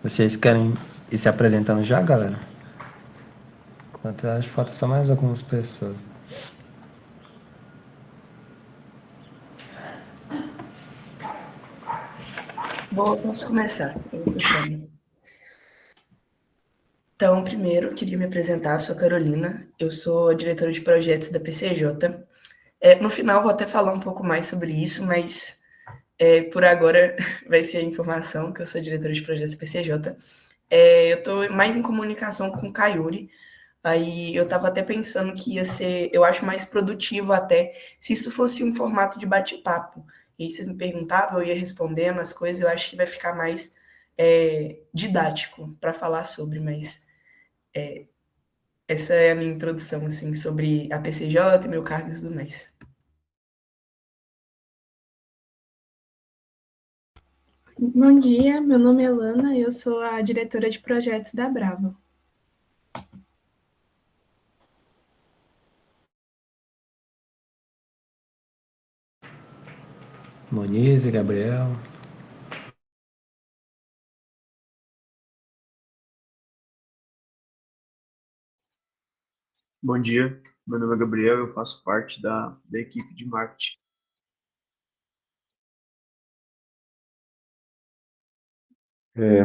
Vocês querem ir se apresentando já, galera? Enquanto eu acho que falta só mais algumas pessoas. Bom, posso começar, eu vou puxando. Então, primeiro, eu queria me apresentar, sou a Carolina, eu sou a diretora de projetos da PCJ. No final, vou até falar um pouco mais sobre isso, mas por agora vai ser a informação que eu sou a diretora de projetos da PCJ. Eu estou mais em comunicação com o Kayuri, aí eu estava até pensando que ia ser, eu acho mais produtivo até, se isso fosse um formato de bate-papo. E aí vocês me perguntavam, eu ia respondendo as coisas, eu acho que vai ficar mais didático para falar sobre, mas essa é a minha introdução, assim, sobre a PCJ, meu cargo e tudo mais. Bom dia, meu nome é Lana, eu sou a diretora de projetos da Brava. Monize, Gabriel. Bom dia, meu nome é Gabriel, eu faço parte da equipe de marketing.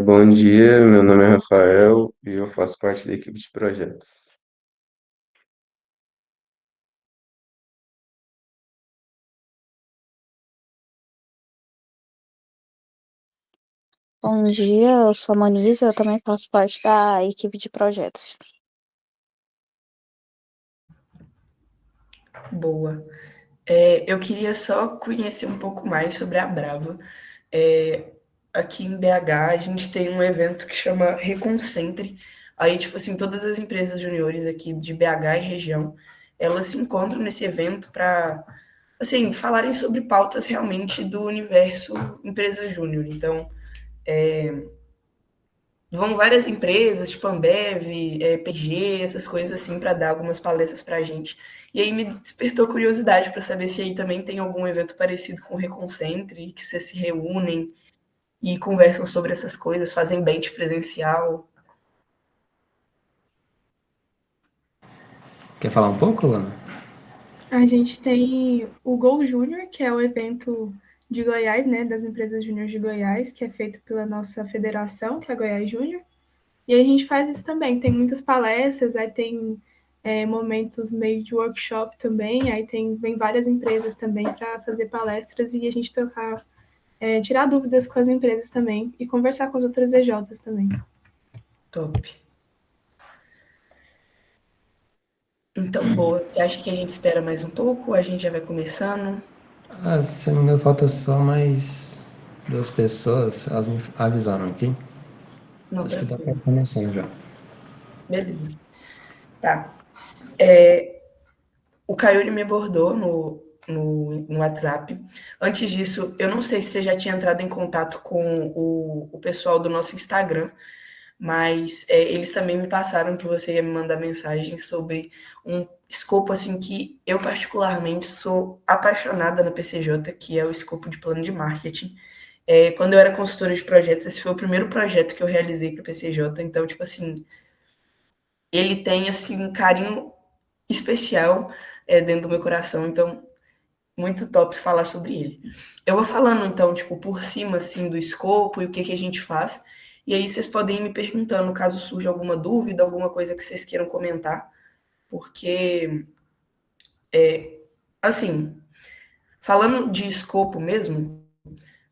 Bom dia, meu nome é Rafael e eu faço parte da equipe de projetos. Bom dia, eu sou a Moniza, eu também faço parte da equipe de projetos. Boa. Eu queria só conhecer um pouco mais sobre a Brava. Aqui em BH, a gente tem um evento que chama Reconcentre. Aí, tipo assim, todas as empresas juniores aqui de BH e região, elas se encontram nesse evento para, assim, falarem sobre pautas realmente do universo empresa júnior. Então, vão várias empresas, tipo Ambev, PG, essas coisas assim, para dar algumas palestras para a gente. E aí me despertou curiosidade para saber se aí também tem algum evento parecido com o Reconcentre, que vocês se reúnem e conversam sobre essas coisas, fazem bench presencial. Quer falar um pouco, Lana? A gente tem o Gol Júnior, que é o evento de Goiás, né, das empresas júnior de Goiás, que é feito pela nossa federação, que é a Goiás Júnior. E aí a gente faz isso também, tem muitas palestras, aí tem momentos meio de workshop também, aí vem várias empresas também para fazer palestras e a gente trocar, tirar dúvidas com as empresas também e conversar com as outras EJs também. Top. Então, boa. Você acha que a gente espera mais um pouco? A gente já vai começando? Ah, se não me engano, falta só mais duas pessoas. Elas me avisaram aqui. Não, Acho que dá pra tranquilo. começar já. Beleza. Tá. O Kayuri me abordou no WhatsApp. Antes disso, eu não sei se você já tinha entrado em contato com o pessoal do nosso Instagram, mas eles também me passaram que você ia me mandar mensagem sobre um escopo assim que eu particularmente sou apaixonada na PCJ, que é o escopo de plano de marketing. Quando eu era consultora de projetos, esse foi o primeiro projeto que eu realizei para a PCJ, então, tipo assim, ele tem assim um carinho especial dentro do meu coração, então muito top falar sobre ele. Eu vou falando então, tipo, por cima assim do escopo e o que que a gente faz, e aí vocês podem ir me perguntando caso surja alguma dúvida, alguma coisa que vocês queiram comentar, porque assim, falando de escopo mesmo,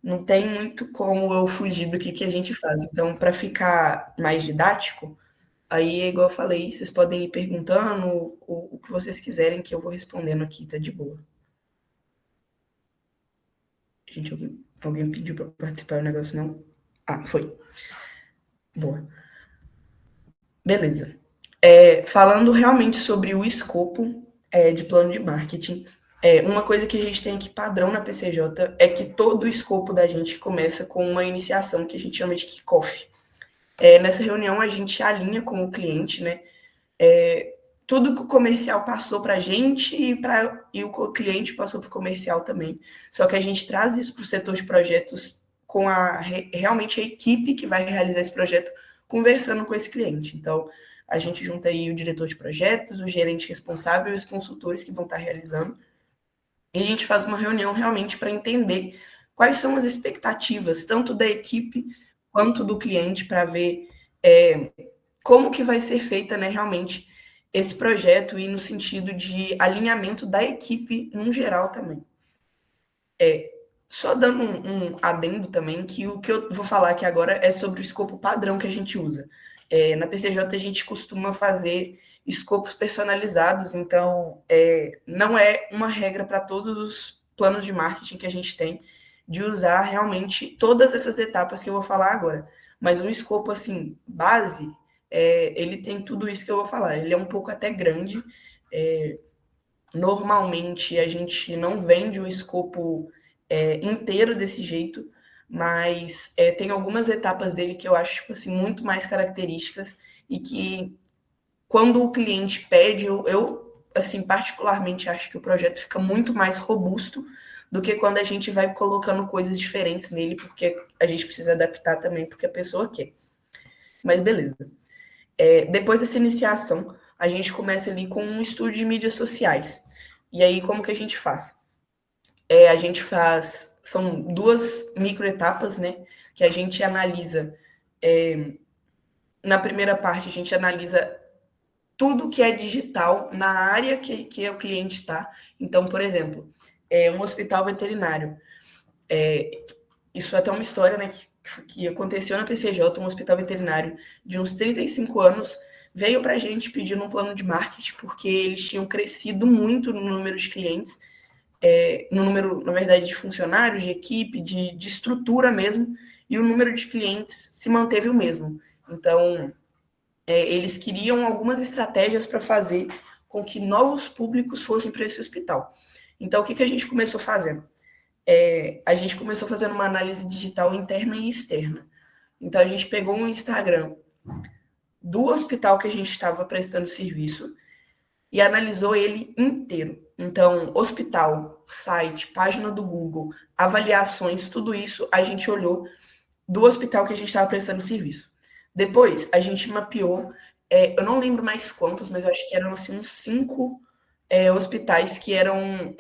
não tem muito como eu fugir do que a gente faz. Então, para ficar mais didático, aí, igual eu falei, vocês podem ir perguntando o que vocês quiserem que eu vou respondendo aqui, tá de boa. Gente, alguém pediu para participar do negócio, não? Ah, foi. Boa. Beleza. Falando realmente sobre o escopo de plano de marketing, uma coisa que a gente tem aqui padrão na PCJ é que todo o escopo da gente começa com uma iniciação que a gente chama de kickoff. Nessa reunião a gente alinha com o cliente, né? Tudo que o comercial passou para a gente e o cliente passou para o comercial também. Só que a gente traz isso para o setor de projetos com realmente a equipe que vai realizar esse projeto, conversando com esse cliente. Então, a gente junta aí o diretor de projetos, o gerente responsável e os consultores que vão estar realizando. E a gente faz uma reunião realmente para entender quais são as expectativas, tanto da equipe quanto do cliente, para ver como que vai ser feita, né, realmente esse projeto e no sentido de alinhamento da equipe no geral também. Só dando um adendo também, que o que eu vou falar aqui agora é sobre o escopo padrão que a gente usa. Na PCJ a gente costuma fazer escopos personalizados, então não é uma regra para todos os planos de marketing que a gente tem de usar realmente todas essas etapas que eu vou falar agora. Mas um escopo assim, base, ele tem tudo isso que eu vou falar. Ele é um pouco até grande. Normalmente a gente não vende o escopo inteiro desse jeito, mas tem algumas etapas dele que eu acho tipo assim, muito mais características e que quando o cliente pede, eu assim, particularmente acho que o projeto fica muito mais robusto do que quando a gente vai colocando coisas diferentes nele, porque a gente precisa adaptar também porque a pessoa quer. Mas beleza. Depois dessa iniciação, a gente começa ali com um estudo de mídias sociais. E aí, como que a gente faz? A gente faz... São 2 microetapas, né? Que a gente analisa... na primeira parte, a gente analisa tudo que é digital na área que o cliente está. Então, por exemplo, um hospital veterinário. Isso é até uma história, né, que aconteceu na PCJ, um hospital veterinário de uns 35 anos veio para a gente pedindo um plano de marketing, porque eles tinham crescido muito no número de clientes, no número, na verdade, de funcionários, de equipe, de estrutura mesmo, e o número de clientes se manteve o mesmo. Então, eles queriam algumas estratégias para fazer com que novos públicos fossem para esse hospital. Então, o que a gente começou fazendo? A gente começou fazendo uma análise digital interna e externa. Então, a gente pegou um Instagram do hospital que a gente estava prestando serviço e analisou ele inteiro. Então, hospital, site, página do Google, avaliações, tudo isso a gente olhou do hospital que a gente estava prestando serviço. Depois, a gente mapeou, eu não lembro mais quantos, mas eu acho que eram assim, uns 5 hospitais que eram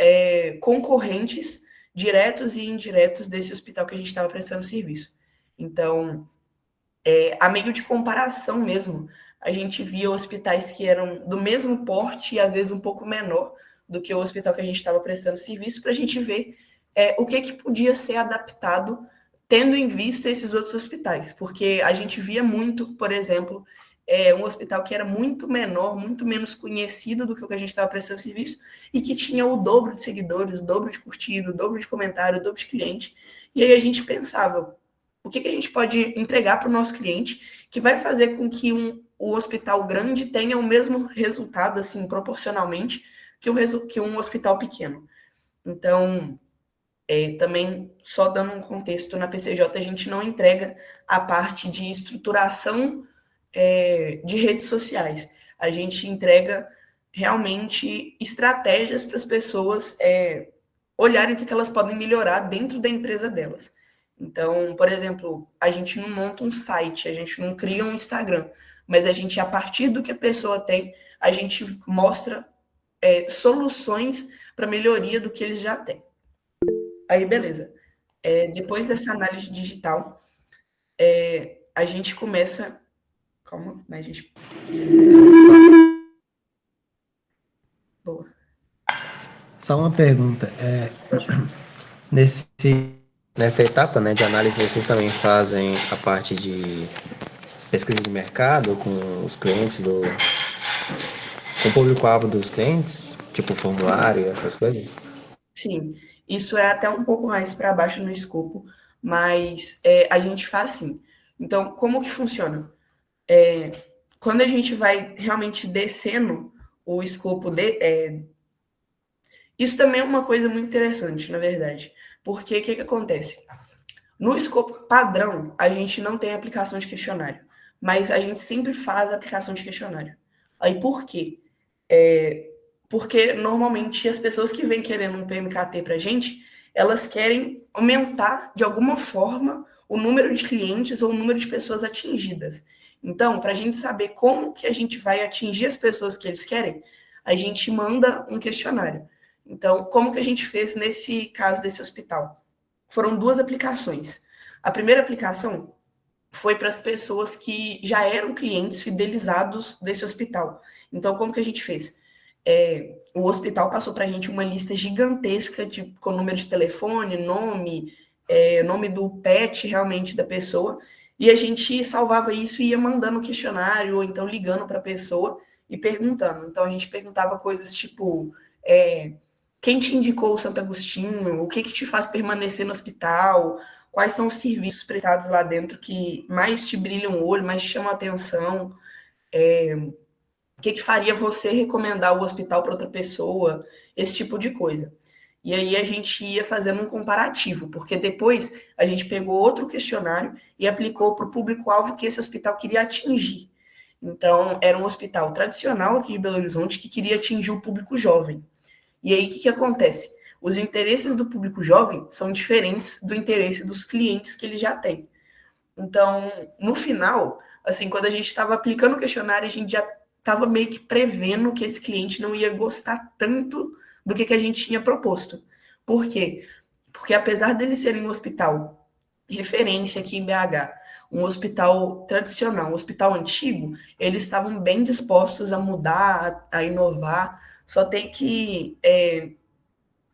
concorrentes, diretos e indiretos desse hospital que a gente estava prestando serviço. Então, a meio de comparação mesmo, a gente via hospitais que eram do mesmo porte e às vezes um pouco menor do que o hospital que a gente estava prestando serviço, para a gente ver o que podia ser adaptado tendo em vista esses outros hospitais, porque a gente via muito, por exemplo, um hospital que era muito menor, muito menos conhecido do que o que a gente estava prestando serviço e que tinha o dobro de seguidores, o dobro de curtido, o dobro de comentário, o dobro de cliente. E aí a gente pensava, o que a gente pode entregar para o nosso cliente que vai fazer com que o hospital grande tenha o mesmo resultado, assim, proporcionalmente, que um hospital pequeno. Então, também, só dando um contexto, na PCJ a gente não entrega a parte de estruturação de redes sociais. A gente entrega realmente estratégias para as pessoas olharem o que elas podem melhorar dentro da empresa delas. Então, por exemplo, a gente não monta um site, a gente não cria um Instagram, mas a gente, a partir do que a pessoa tem, a gente mostra soluções para melhoria do que eles já têm. Aí, beleza. Depois dessa análise digital, a gente começa... Calma, mas a gente... Boa. Só uma pergunta. Nessa etapa, né, de análise, vocês também fazem a parte de pesquisa de mercado com os clientes com o público-alvo dos clientes? Tipo formulário, essas coisas? Sim, isso é até um pouco mais para baixo no escopo, mas a gente faz sim. Então, como que funciona? Quando a gente vai realmente descendo o escopo isso também é uma coisa muito interessante, na verdade. Porque o que acontece? No escopo padrão, a gente não tem aplicação de questionário, mas a gente sempre faz a aplicação de questionário. Aí por quê? Porque normalmente as pessoas que vêm querendo um PMKT para a gente, elas querem aumentar, de alguma forma, o número de clientes ou o número de pessoas atingidas. Então, para a gente saber como que a gente vai atingir as pessoas que eles querem, a gente manda um questionário. Então, como que a gente fez nesse caso desse hospital? Foram 2 aplicações. A primeira aplicação foi para as pessoas que já eram clientes fidelizados desse hospital. Então, como que a gente fez? O hospital passou para a gente uma lista gigantesca com número de telefone, nome do pet realmente da pessoa, e a gente salvava isso e ia mandando o questionário, ou então ligando para a pessoa e perguntando. Então, a gente perguntava coisas tipo... quem te indicou o Santo Agostinho? O que te faz permanecer no hospital? Quais são os serviços prestados lá dentro que mais te brilham o olho, mais te chamam a atenção? O que faria você recomendar o hospital para outra pessoa? Esse tipo de coisa. E aí a gente ia fazendo um comparativo, porque depois a gente pegou outro questionário e aplicou para o público-alvo que esse hospital queria atingir. Então, era um hospital tradicional aqui de Belo Horizonte que queria atingir o público jovem. E aí, o que acontece? Os interesses do público jovem são diferentes do interesse dos clientes que ele já tem. Então, no final, assim, quando a gente estava aplicando o questionário, a gente já estava meio que prevendo que esse cliente não ia gostar tanto do que a gente tinha proposto. Por quê? Porque apesar dele ser um hospital referência aqui em BH, um hospital tradicional, um hospital antigo, eles estavam bem dispostos a mudar, a inovar, só tem que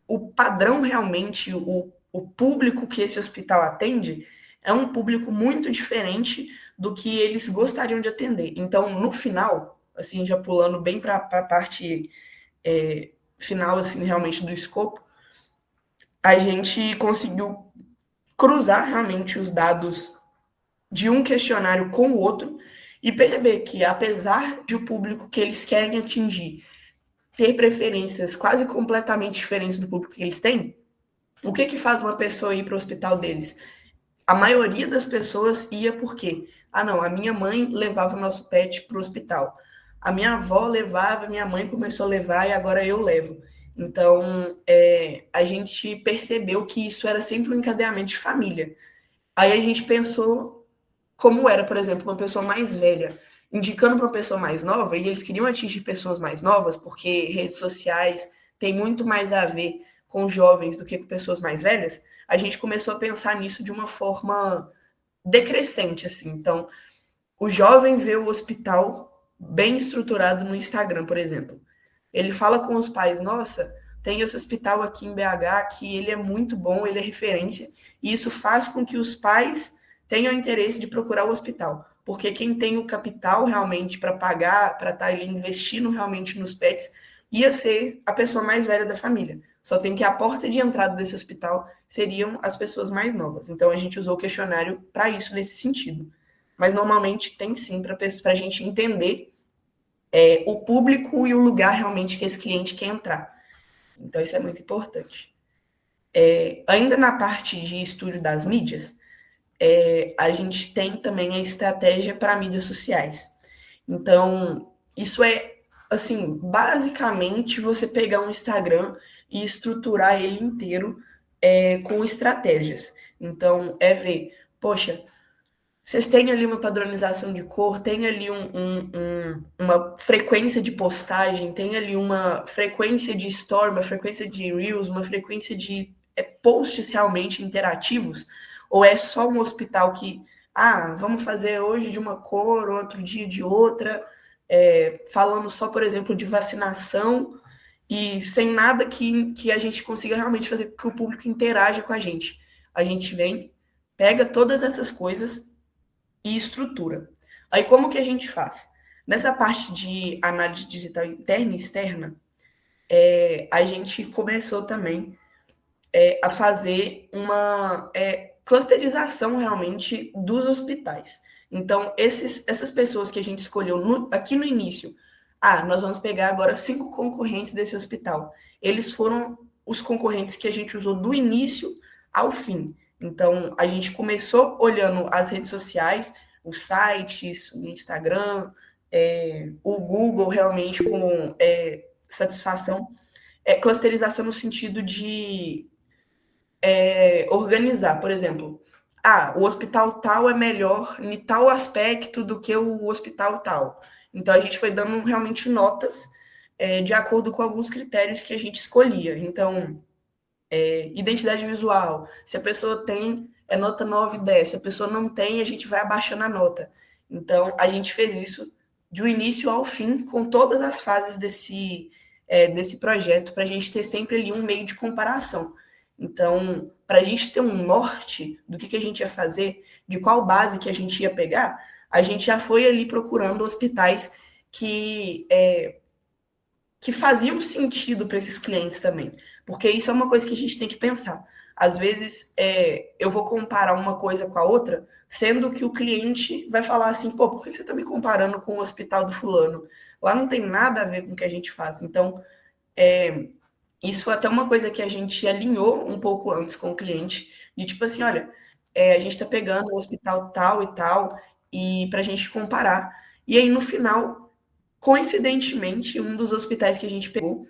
o padrão realmente, o público que esse hospital atende é um público muito diferente do que eles gostariam de atender. Então, no final, assim, já pulando bem para a parte final, assim, realmente do escopo, a gente conseguiu cruzar realmente os dados de um questionário com o outro e perceber que, apesar de o público que eles querem atingir ter preferências quase completamente diferentes do público que eles têm, o que faz uma pessoa ir para o hospital deles? A maioria das pessoas ia por quê? Ah, não, a minha mãe levava o nosso pet para o hospital. A minha avó levava, minha mãe começou a levar e agora eu levo. Então, a gente percebeu que isso era sempre um encadeamento de família. Aí a gente pensou como era, por exemplo, uma pessoa mais velha indicando para uma pessoa mais nova, e eles queriam atingir pessoas mais novas, porque redes sociais têm muito mais a ver com jovens do que com pessoas mais velhas, a gente começou a pensar nisso de uma forma decrescente, assim. Então, o jovem vê o hospital bem estruturado no Instagram, por exemplo. Ele fala com os pais, nossa, tem esse hospital aqui em BH que ele é muito bom, ele é referência, e isso faz com que os pais tenham interesse de procurar o hospital, porque quem tem o capital realmente para pagar, para estar ali investindo realmente nos pets, ia ser a pessoa mais velha da família. Só tem que a porta de entrada desse hospital seriam as pessoas mais novas. Então a gente usou o questionário para isso nesse sentido. Mas normalmente tem sim para a gente entender o público e o lugar realmente que esse cliente quer entrar. Então isso é muito importante. Ainda na parte de estudo das mídias, a gente tem também a estratégia para mídias sociais. Então, isso é, assim, basicamente você pegar um Instagram e estruturar ele inteiro com estratégias. Então, ver, poxa, vocês têm ali uma padronização de cor, tem ali uma frequência de postagem, tem ali uma frequência de story, uma frequência de reels, uma frequência de posts realmente interativos, ou é só um hospital que, vamos fazer hoje de uma cor, outro dia de outra, falando só, por exemplo, de vacinação, e sem nada que a gente consiga realmente fazer com que o público interaja com a gente. A gente vem, pega todas essas coisas e estrutura. Aí como que a gente faz? Nessa parte de análise digital interna e externa, a gente começou também a fazer uma clusterização realmente dos hospitais. Então, essas pessoas que a gente escolheu aqui no início, nós vamos pegar agora 5 concorrentes desse hospital. Eles foram os concorrentes que a gente usou do início ao fim. Então, a gente começou olhando as redes sociais, os sites, o Instagram, o Google realmente com satisfação. Clusterização no sentido de organizar, por exemplo, o hospital tal é melhor em tal aspecto do que o hospital tal. Então, a gente foi dando realmente notas de acordo com alguns critérios que a gente escolhia. Então, identidade visual, se a pessoa tem, é nota 9 e 10. Se a pessoa não tem, a gente vai abaixando a nota. Então, a gente fez isso do início ao fim, com todas as fases desse projeto, para a gente ter sempre ali um meio de comparação. Então, para a gente ter um norte do que a gente ia fazer, de qual base que a gente ia pegar, a gente já foi ali procurando hospitais que faziam sentido para esses clientes também. Porque isso é uma coisa que a gente tem que pensar. Às vezes, eu vou comparar uma coisa com a outra, sendo que o cliente vai falar assim, pô, por que você está me comparando com o hospital do fulano? Lá não tem nada a ver com o que a gente faz. Então, isso é até uma coisa que a gente alinhou um pouco antes com o cliente, de tipo assim, olha, a gente está pegando o hospital tal e tal, e para a gente comparar. E aí, no final, coincidentemente, um dos hospitais que a gente pegou,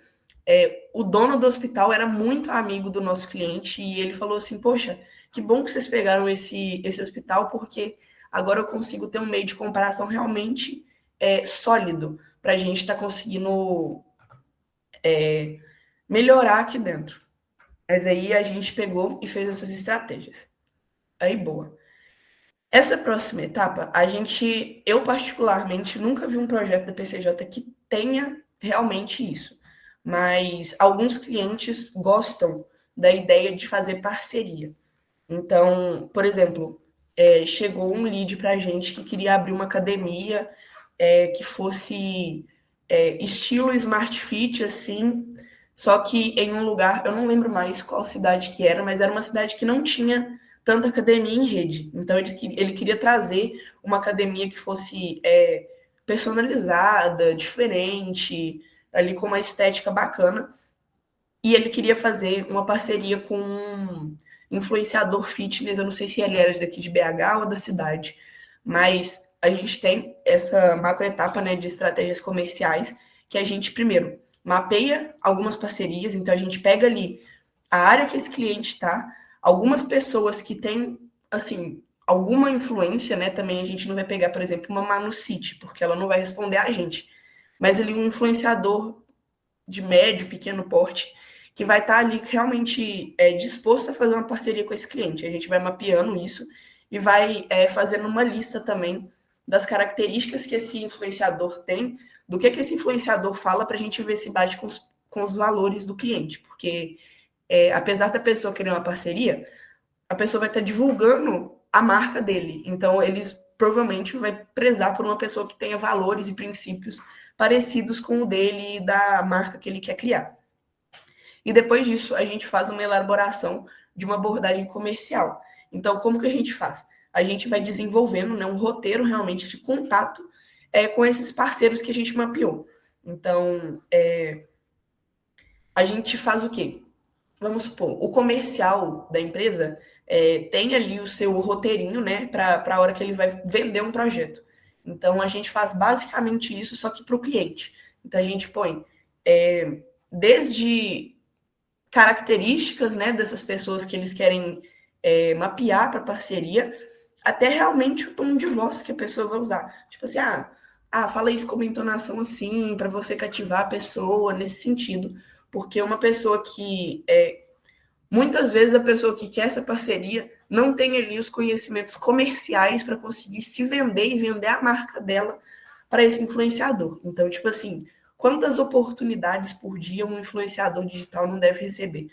o dono do hospital era muito amigo do nosso cliente e ele falou assim, poxa, que bom que vocês pegaram esse hospital, porque agora eu consigo ter um meio de comparação realmente sólido para a gente estar conseguindo melhorar aqui dentro. Mas aí a gente pegou e fez essas estratégias. Aí, boa. Essa próxima etapa, eu particularmente nunca vi um projeto da PCJ que tenha realmente isso, mas alguns clientes gostam da ideia de fazer parceria. Então, por exemplo, chegou um lead para a gente que queria abrir uma academia que fosse estilo Smart Fit, assim, só que em um lugar, eu não lembro mais qual cidade que era, mas era uma cidade que não tinha tanta academia em rede. Então, ele queria trazer uma academia que fosse personalizada, diferente, ali com uma estética bacana. E ele queria fazer uma parceria com um influenciador fitness, eu não sei se ele era daqui de BH ou da cidade, mas a gente tem essa macro etapa, né, de estratégias comerciais, que a gente, primeiro, mapeia algumas parcerias, então a gente pega ali a área que esse cliente está, algumas pessoas que têm, assim, alguma influência, né, também a gente não vai pegar, por exemplo, uma Manu City, porque ela não vai responder a gente, mas ali um influenciador de médio, pequeno porte, que vai estar ali realmente disposto a fazer uma parceria com esse cliente. A gente vai mapeando isso e vai fazendo uma lista também das características que esse influenciador tem, do que esse influenciador fala, para a gente ver se bate com os valores do cliente. Porque, apesar da pessoa querer uma parceria, a pessoa vai estar divulgando a marca dele. Então, eles provavelmente vai prezar por uma pessoa que tenha valores e princípios parecidos com o dele e da marca que ele quer criar. E depois disso, a gente faz uma elaboração de uma abordagem comercial. Então, como que a gente faz? A gente vai desenvolvendo, né, um roteiro realmente de contato com esses parceiros que a gente mapeou. Então, a gente faz o quê? Vamos supor, o comercial da empresa tem ali o seu roteirinho, né, para a hora que ele vai vender um projeto. Então, a gente faz basicamente isso, só que para o cliente. Então, a gente põe desde características, né, dessas pessoas que eles querem mapear para parceria, até realmente o tom de voz que a pessoa vai usar. Tipo assim, fala isso com uma entonação assim, para você cativar a pessoa nesse sentido. Porque uma pessoa que muitas vezes a pessoa que quer essa parceria não tem ali os conhecimentos comerciais para conseguir se vender e vender a marca dela para esse influenciador. Então, tipo assim, quantas oportunidades por dia um influenciador digital não deve receber?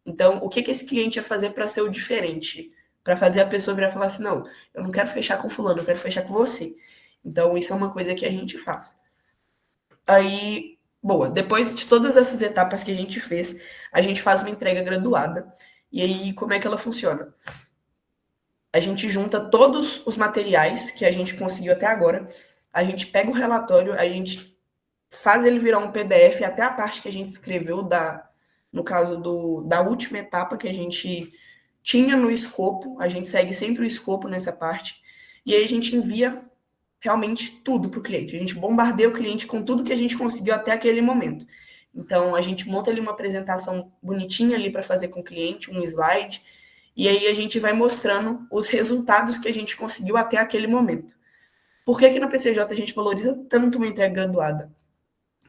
Então, o que esse cliente ia fazer para ser o diferente? Para fazer a pessoa virar e falar assim, não, eu não quero fechar com fulano, eu quero fechar com você. Então, isso é uma coisa que a gente faz. Aí, boa, depois de todas essas etapas que a gente fez, a gente faz uma entrega graduada. E aí, como é que ela funciona? A gente junta todos os materiais que a gente conseguiu até agora, a gente pega o relatório, a gente faz ele virar um PDF até a parte que a gente escreveu, no caso da última etapa que a gente tinha no escopo, a gente segue sempre o escopo nessa parte, e aí a gente envia realmente tudo para o cliente. A gente bombardeia o cliente com tudo que a gente conseguiu até aquele momento. Então, a gente monta ali uma apresentação bonitinha ali para fazer com o cliente, um slide, e aí a gente vai mostrando os resultados que a gente conseguiu até aquele momento. Por que na PCJ a gente valoriza tanto uma entrega graduada?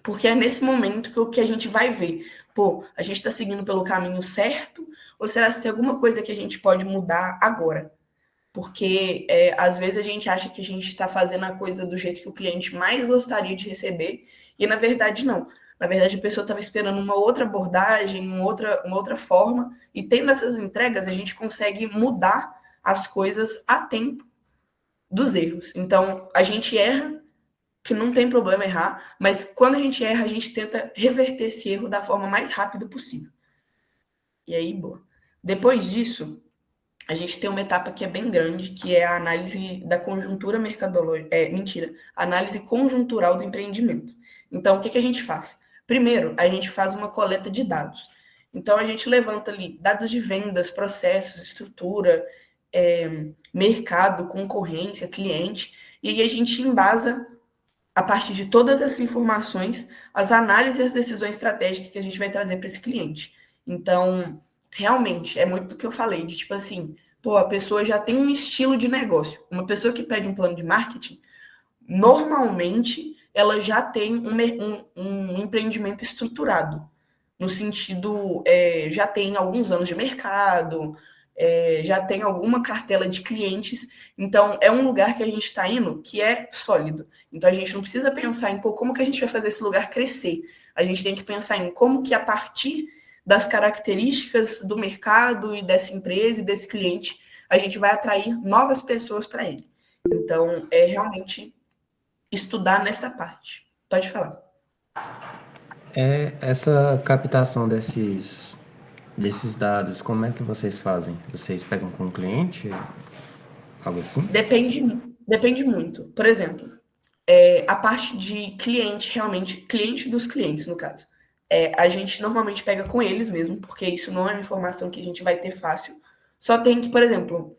Porque é nesse momento que a gente vai ver, pô, a gente está seguindo pelo caminho certo, ou será que tem alguma coisa que a gente pode mudar agora? Porque às vezes a gente acha que a gente está fazendo a coisa do jeito que o cliente mais gostaria de receber, e na verdade não. Na verdade, a pessoa estava esperando uma outra abordagem, uma outra forma, e tendo essas entregas, a gente consegue mudar as coisas a tempo dos erros. Então, a gente erra, que não tem problema errar, mas quando a gente erra, a gente tenta reverter esse erro da forma mais rápida possível. E aí, boa. Depois disso, a gente tem uma etapa que é bem grande, que é a análise da conjuntura mercadológica. Análise conjuntural do empreendimento. Então, o que a gente faz? Primeiro, a gente faz uma coleta de dados. Então, a gente levanta ali dados de vendas, processos, estrutura, mercado, concorrência, cliente, e aí a gente embasa, a partir de todas essas informações, as análises e as decisões estratégicas que a gente vai trazer para esse cliente. Então, realmente, é muito do que eu falei, de tipo assim, pô, a pessoa já tem um estilo de negócio. Uma pessoa que pede um plano de marketing, normalmente, ela já tem um empreendimento estruturado, no sentido, já tem alguns anos de mercado, já tem alguma cartela de clientes, então é um lugar que a gente está indo que é sólido. Então a gente não precisa pensar em, pô, como que a gente vai fazer esse lugar crescer. A gente tem que pensar em como que a partir das características do mercado e dessa empresa e desse cliente, a gente vai atrair novas pessoas para ele. Então, é realmente estudar nessa parte. Pode falar. Essa captação desses dados, como é que vocês fazem? Vocês pegam com o cliente? Algo assim? Depende muito. Por exemplo, a parte de cliente, realmente, cliente dos clientes, no caso. A gente normalmente pega com eles mesmo, porque isso não é uma informação que a gente vai ter fácil. Só tem que, por exemplo,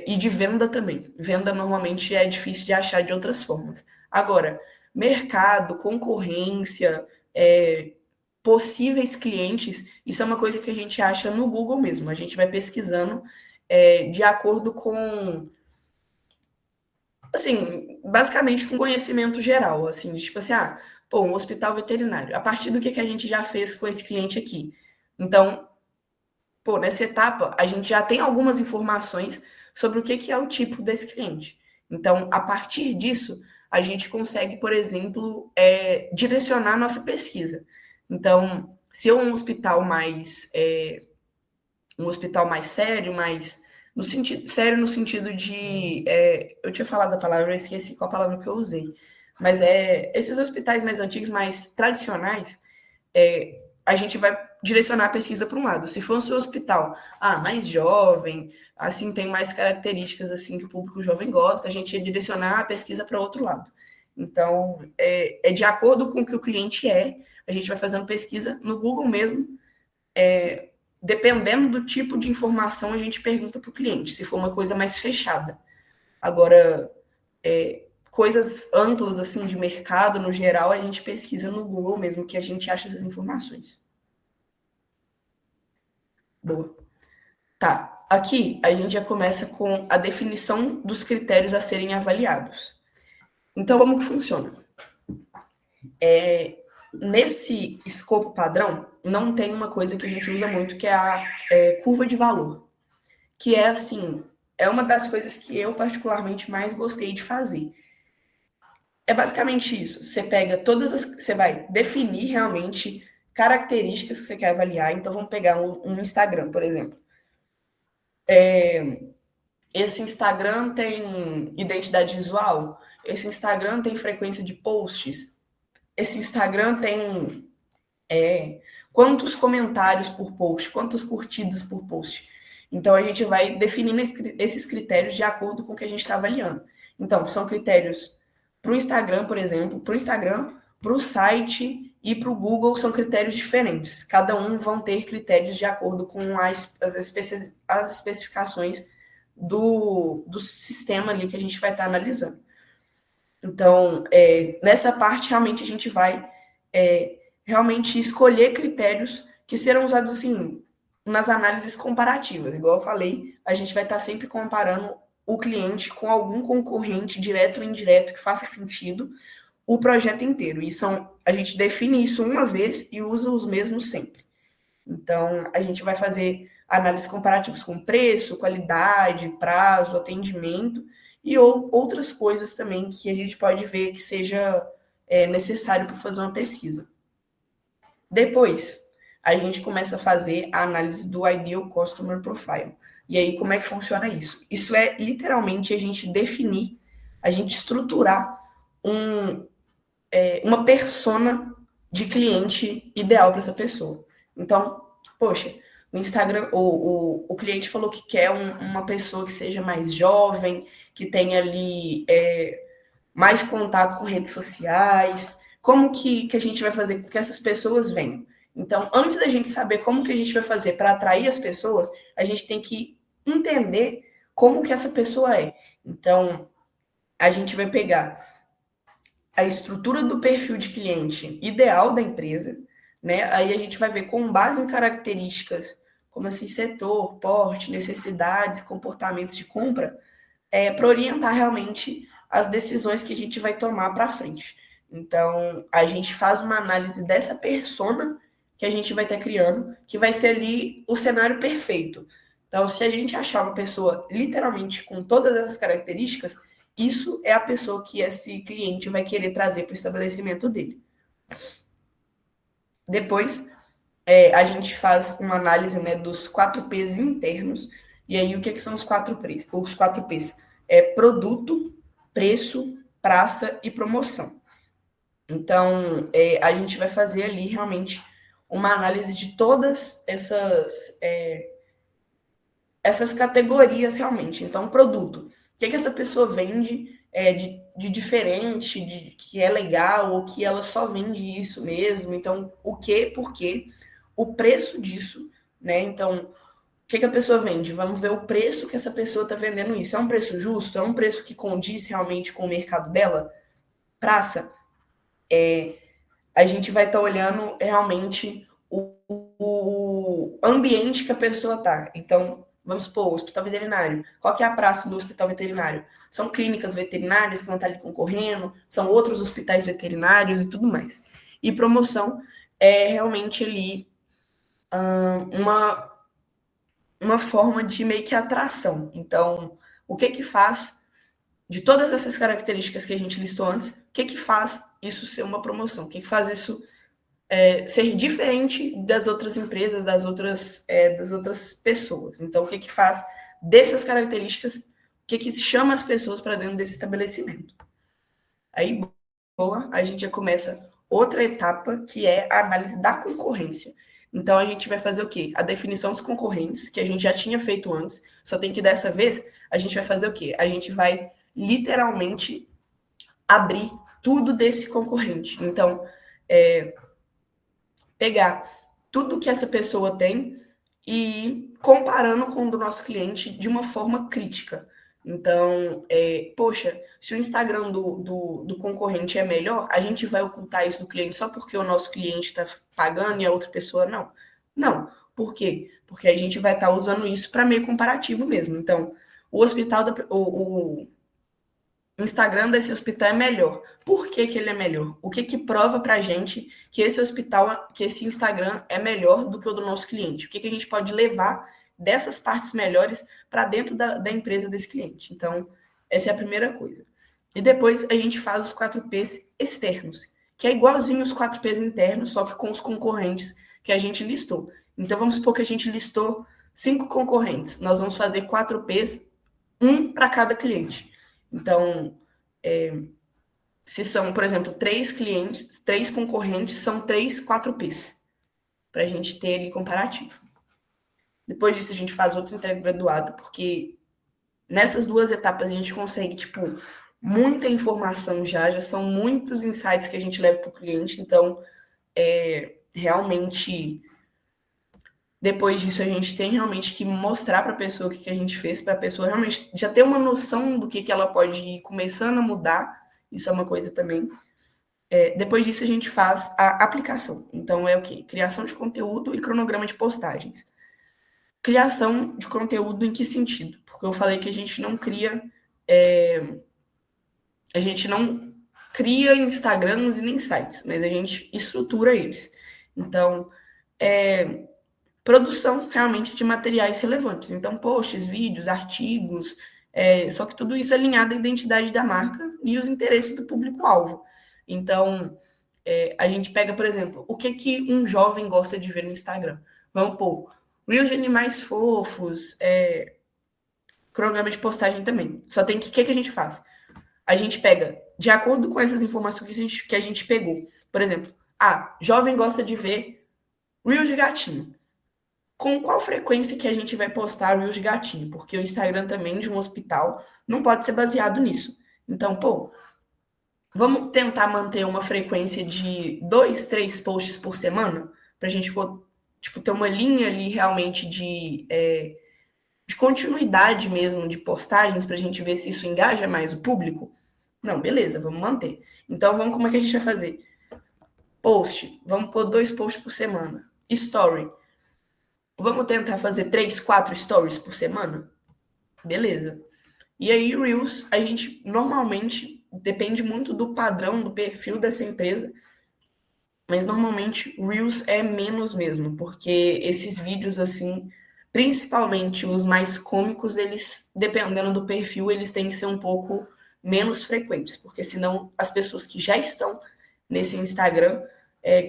e de venda também. Venda normalmente é difícil de achar de outras formas. Agora, mercado, concorrência, possíveis clientes, isso é uma coisa que a gente acha no Google mesmo. A gente vai pesquisando de acordo com, assim, basicamente com conhecimento geral, assim, tipo assim, pô, um hospital veterinário. A partir do que a gente já fez com esse cliente aqui. Então, pô, nessa etapa, a gente já tem algumas informações sobre o que é o tipo desse cliente. Então, a partir disso, a gente consegue, por exemplo, direcionar a nossa pesquisa. Então, se é um hospital mais sério, sério no sentido de, eu tinha falado a palavra, eu esqueci qual a palavra que eu usei, mas esses hospitais mais antigos, mais tradicionais, a gente vai direcionar a pesquisa para um lado. Se for um seu hospital mais jovem, assim, tem mais características assim que o público jovem gosta, a gente ia direcionar a pesquisa para outro lado. Então, de acordo com o que o cliente a gente vai fazendo pesquisa no Google mesmo, dependendo do tipo de informação, a gente pergunta para o cliente, se for uma coisa mais fechada. Agora, coisas amplas, assim, de mercado, no geral, a gente pesquisa no Google mesmo, que a gente acha essas informações. Boa. Tá, aqui a gente já começa com a definição dos critérios a serem avaliados. Então, como que funciona? Nesse escopo padrão, não tem uma coisa que a gente usa muito, que é a curva de valor. Que é, assim, uma das coisas que eu particularmente mais gostei de fazer. É basicamente isso. Você pega você vai definir realmente características que você quer avaliar. Então, vamos pegar um Instagram, por exemplo. Esse Instagram tem identidade visual? Esse Instagram tem frequência de posts? Esse Instagram tem quantos comentários por post? Quantas curtidas por post? Então, a gente vai definindo esses critérios de acordo com o que a gente está avaliando. Então, são critérios para o Instagram, por exemplo, para o site e para o Google são critérios diferentes. Cada um vão ter critérios de acordo com as especificações do sistema ali que a gente vai estar analisando. Então, nessa parte, realmente, a gente vai realmente escolher critérios que serão usados assim nas análises comparativas. Igual eu falei, a gente vai estar sempre comparando o cliente com algum concorrente, direto ou indireto, que faça sentido o projeto inteiro. E a gente define isso uma vez e usa os mesmos sempre. Então, a gente vai fazer análises comparativas com preço, qualidade, prazo, atendimento e outras coisas também que a gente pode ver que seja necessário para fazer uma pesquisa. Depois, a gente começa a fazer a análise do Ideal Customer Profile. E aí, como é que funciona isso? Isso é literalmente a gente definir, a gente estruturar uma persona de cliente ideal para essa pessoa. Então, poxa, no Instagram, o cliente falou que quer uma pessoa que seja mais jovem, que tenha ali mais contato com redes sociais. Como que a gente vai fazer com que essas pessoas venham? Então, antes da gente saber como que a gente vai fazer para atrair as pessoas, a gente tem que entender como que essa pessoa é. Então, a gente vai pegar a estrutura do perfil de cliente ideal da empresa, né? Aí a gente vai ver com base em características como assim, setor, porte, necessidades, comportamentos de compra, para orientar realmente as decisões que a gente vai tomar para frente. Então, a gente faz uma análise dessa persona que a gente vai estar criando, que vai ser ali o cenário perfeito. Então, se a gente achar uma pessoa literalmente com todas essas características, isso é a pessoa que esse cliente vai querer trazer para o estabelecimento dele. Depois, a gente faz uma análise, né, dos 4Ps internos. E aí, o que são os 4Ps? Os 4Ps é produto, preço, praça e promoção. Então, a gente vai fazer ali realmente uma análise de todas essas categorias realmente. Então, produto. O que essa pessoa vende de diferente, que é legal, ou que ela só vende isso mesmo. Então, o que, por quê, o preço disso, né? Então, o que a pessoa vende? Vamos ver o preço que essa pessoa está vendendo isso. É um preço justo? É um preço que condiz realmente com o mercado dela? Praça. A gente vai estar olhando realmente o ambiente que a pessoa está. Então, vamos supor, o hospital veterinário. Qual que é a praça do hospital veterinário? São clínicas veterinárias que vão estar ali concorrendo, são outros hospitais veterinários e tudo mais. E promoção é realmente ali uma forma de meio que atração. Então, o que faz, de todas essas características que a gente listou antes, o que faz isso ser uma promoção? O que faz isso ser diferente das outras empresas, das outras pessoas? Então, o que faz dessas características, o que chama as pessoas para dentro desse estabelecimento? Aí, boa, a gente já começa outra etapa, que é a análise da concorrência. Então, a gente vai fazer o quê? A definição dos concorrentes, que a gente já tinha feito antes, só tem que dessa vez a gente vai fazer o quê? A gente vai literalmente abrir tudo desse concorrente. Então, pegar tudo que essa pessoa tem e ir comparando com o do nosso cliente de uma forma crítica. Então, poxa, se o Instagram do concorrente é melhor, a gente vai ocultar isso do cliente só porque o nosso cliente está pagando e a outra pessoa não? Não. Por quê? Porque a gente vai estar usando isso para meio comparativo mesmo. Então, o Instagram desse hospital é melhor. Por que ele é melhor? O que prova para a gente que esse hospital, que esse Instagram é melhor do que o do nosso cliente? O que a gente pode levar dessas partes melhores para dentro da empresa desse cliente? Então, essa é a primeira coisa. E depois a gente faz os 4Ps externos, que é igualzinho os 4Ps internos, só que com os concorrentes que a gente listou. Então, vamos supor que a gente listou 5 concorrentes. Nós vamos fazer 4Ps, um para cada cliente. Então, se são, por exemplo, 3 concorrentes, são 3 4Ps, para a gente ter ali comparativo. Depois disso, a gente faz outra entrega graduada, porque nessas 2 etapas a gente consegue, muita informação já são muitos insights que a gente leva para o cliente, então, realmente, depois disso, a gente tem realmente que mostrar para a pessoa o que a gente fez, para a pessoa realmente já ter uma noção do que ela pode ir começando a mudar. Isso é uma coisa também. Depois disso, a gente faz a aplicação. Então, é o quê? Criação de conteúdo e cronograma de postagens. Criação de conteúdo em que sentido? Porque eu falei que a gente não cria Instagrams e nem sites, mas a gente estrutura eles. Então, produção realmente de materiais relevantes. Então, posts, vídeos, artigos, só que tudo isso é alinhado à identidade da marca e os interesses do público-alvo. Então, a gente pega, por exemplo, o que um jovem gosta de ver no Instagram. Vamos pôr reels de animais fofos, cronograma de postagem também. Só tem que, o que a gente faz? A gente pega, de acordo com essas informações que a gente pegou, por exemplo, jovem gosta de ver reels de gatinho. Com qual frequência que a gente vai postar reels de gatinho? Porque o Instagram também de um hospital não pode ser baseado nisso. Então, vamos tentar manter uma frequência de 2, 3 posts por semana, para a gente ter uma linha ali realmente de continuidade mesmo de postagens, para a gente ver se isso engaja mais o público. Não, beleza, vamos manter. Então, como é que a gente vai fazer? Post, vamos pôr 2 posts por semana. Story, vamos tentar fazer 3, 4 stories por semana? Beleza. E aí, Reels, a gente normalmente depende muito do padrão, do perfil dessa empresa, mas normalmente Reels é menos mesmo, porque esses vídeos, assim, principalmente os mais cômicos, eles, dependendo do perfil, eles têm que ser um pouco menos frequentes, porque senão as pessoas que já estão nesse Instagram,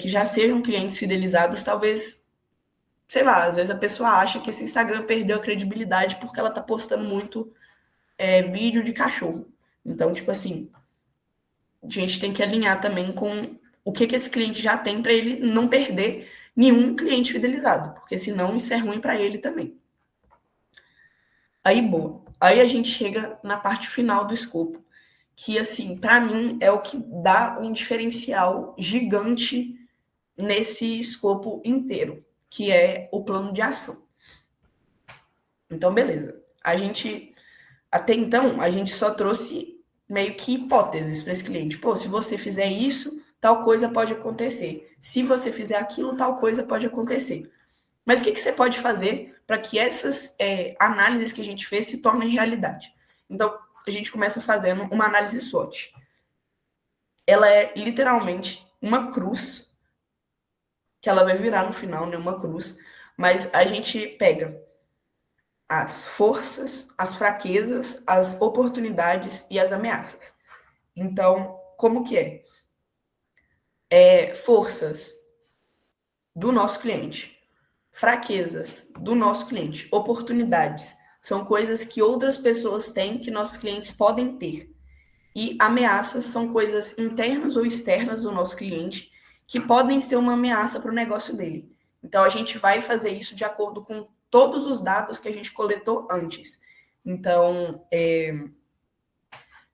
que já sejam clientes fidelizados, talvez, sei lá, às vezes a pessoa acha que esse Instagram perdeu a credibilidade porque ela tá postando muito vídeo de cachorro. Então, tipo assim, a gente tem que alinhar também com o que esse cliente já tem para ele não perder nenhum cliente fidelizado, porque senão isso é ruim para ele também. Aí, boa. Aí a gente chega na parte final do escopo, que, assim, para mim é o que dá um diferencial gigante nesse escopo inteiro, que é o plano de ação. Então, beleza. Até então, a gente só trouxe meio que hipóteses para esse cliente. Se você fizer isso, tal coisa pode acontecer. Se você fizer aquilo, tal coisa pode acontecer. Mas o que você pode fazer para que essas análises que a gente fez se tornem realidade? Então, a gente começa fazendo uma análise SWOT. Ela é literalmente uma cruz, que ela vai virar no final, né? Uma cruz. Mas a gente pega as forças, as fraquezas, as oportunidades e as ameaças. Então, como que é? Forças do nosso cliente, fraquezas do nosso cliente, oportunidades. São coisas que outras pessoas têm que nossos clientes podem ter. E ameaças são coisas internas ou externas do nosso cliente que podem ser uma ameaça para o negócio dele. Então, a gente vai fazer isso de acordo com todos os dados que a gente coletou antes. Então,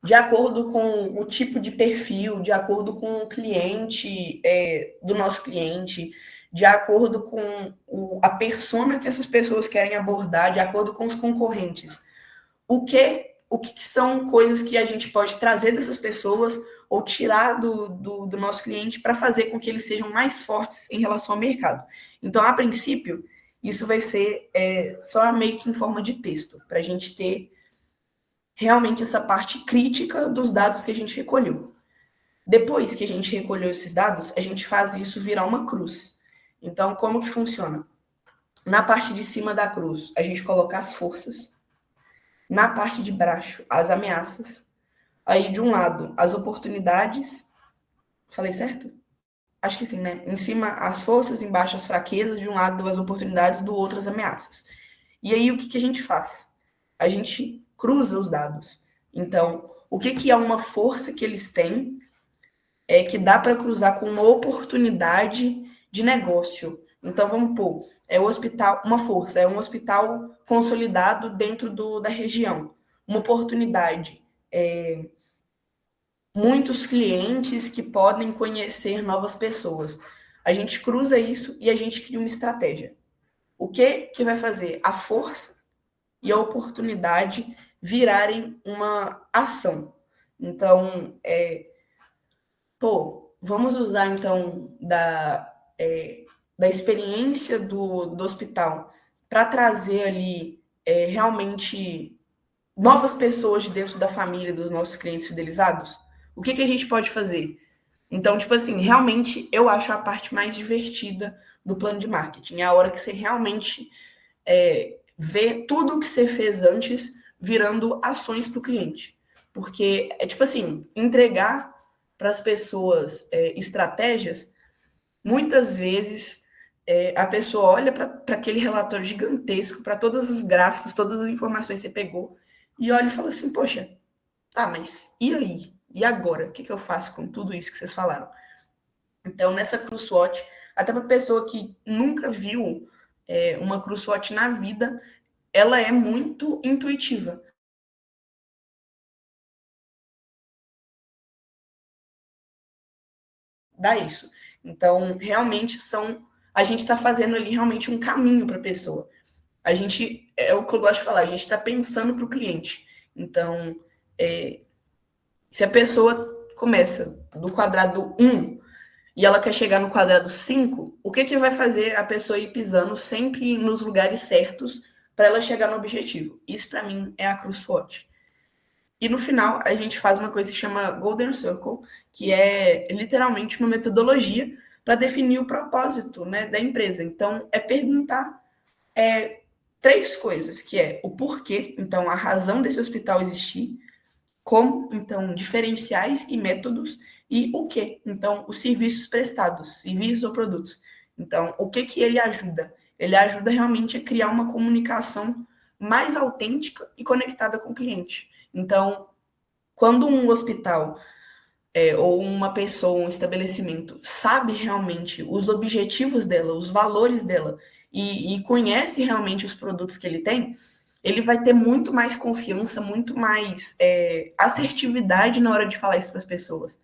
de acordo com o tipo de perfil, de acordo com o cliente do nosso cliente, de acordo com a persona que essas pessoas querem abordar, de acordo com os concorrentes. O que são coisas que a gente pode trazer dessas pessoas ou tirar do nosso cliente para fazer com que eles sejam mais fortes em relação ao mercado. Então, a princípio, isso vai ser só meio que em forma de texto, para a gente ter realmente essa parte crítica dos dados que a gente recolheu. Depois que a gente recolheu esses dados, a gente faz isso virar uma cruz. Então, como que funciona? Na parte de cima da cruz, a gente coloca as forças. Na parte de baixo, as ameaças. Aí, de um lado, as oportunidades. Falei certo? Acho que sim, né? Em cima, as forças, embaixo, as fraquezas. De um lado, as oportunidades, do outro, as ameaças. E aí, o que a gente faz? A gente cruza os dados. Então, o que é uma força que eles têm que dá para cruzar com uma oportunidade de negócio? Então, vamos pôr, o hospital, uma força, um hospital consolidado dentro da região. Uma oportunidade, muitos clientes que podem conhecer novas pessoas. A gente cruza isso e a gente cria uma estratégia. O que vai fazer a força e a oportunidade virarem uma ação? Então, vamos usar, então, da experiência do hospital para trazer ali realmente novas pessoas de dentro da família dos nossos clientes fidelizados? O que a gente pode fazer? Então, tipo assim, realmente eu acho a parte mais divertida do plano de marketing. É a hora que você realmente vê tudo o que você fez antes virando ações para o cliente. Porque é tipo assim, entregar para as pessoas estratégias, muitas vezes a pessoa olha para aquele relatório gigantesco, para todos os gráficos, todas as informações que você pegou, e olha e fala assim, poxa, mas e aí? E agora? O que eu faço com tudo isso que vocês falaram? Então, nessa Cru SWOT, até para pessoa que nunca viu uma Cru SWOT na vida, ela é muito intuitiva. Dá isso. Então, realmente a gente está fazendo ali realmente um caminho para a pessoa. A gente, é o que eu gosto de falar, a gente está pensando para o cliente. Então, se a pessoa começa do quadrado 1 e ela quer chegar no quadrado 5, o que vai fazer a pessoa ir pisando sempre nos lugares certos para ela chegar no objetivo? Isso, para mim, é a Cru SWOT. E no final, a gente faz uma coisa que chama Golden Circle, que é literalmente uma metodologia para definir o propósito, né, da empresa. Então, é perguntar 3 coisas, que é o porquê, então a razão desse hospital existir, como, então, diferenciais e métodos, e o que, então, os serviços prestados, serviços ou produtos. Então, o que ele ajuda? Ele ajuda realmente a criar uma comunicação mais autêntica e conectada com o cliente. Então, quando um hospital ou uma pessoa, um estabelecimento, sabe realmente os objetivos dela, os valores dela, e conhece realmente os produtos que ele vai ter muito mais confiança, muito mais assertividade na hora de falar isso para as pessoas.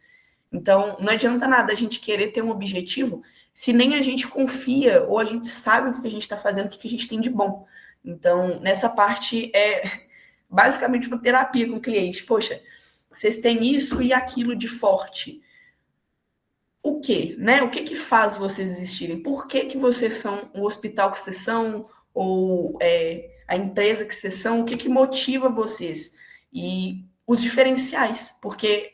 Então, não adianta nada a gente querer ter um objetivo se nem a gente confia ou a gente sabe o que a gente está fazendo, o que a gente tem de bom. Então, nessa parte é basicamente uma terapia com o cliente. Poxa, vocês têm isso e aquilo de forte. O quê? Né? O que faz vocês existirem? Por que vocês são o hospital que vocês são? Ou a empresa que vocês são? O que motiva vocês? E os diferenciais, porque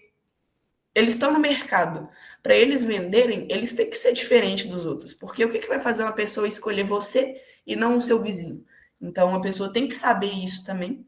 eles estão no mercado. Para eles venderem, eles têm que ser diferentes dos outros. Porque o que vai fazer uma pessoa escolher você e não o seu vizinho? Então, a pessoa tem que saber isso também.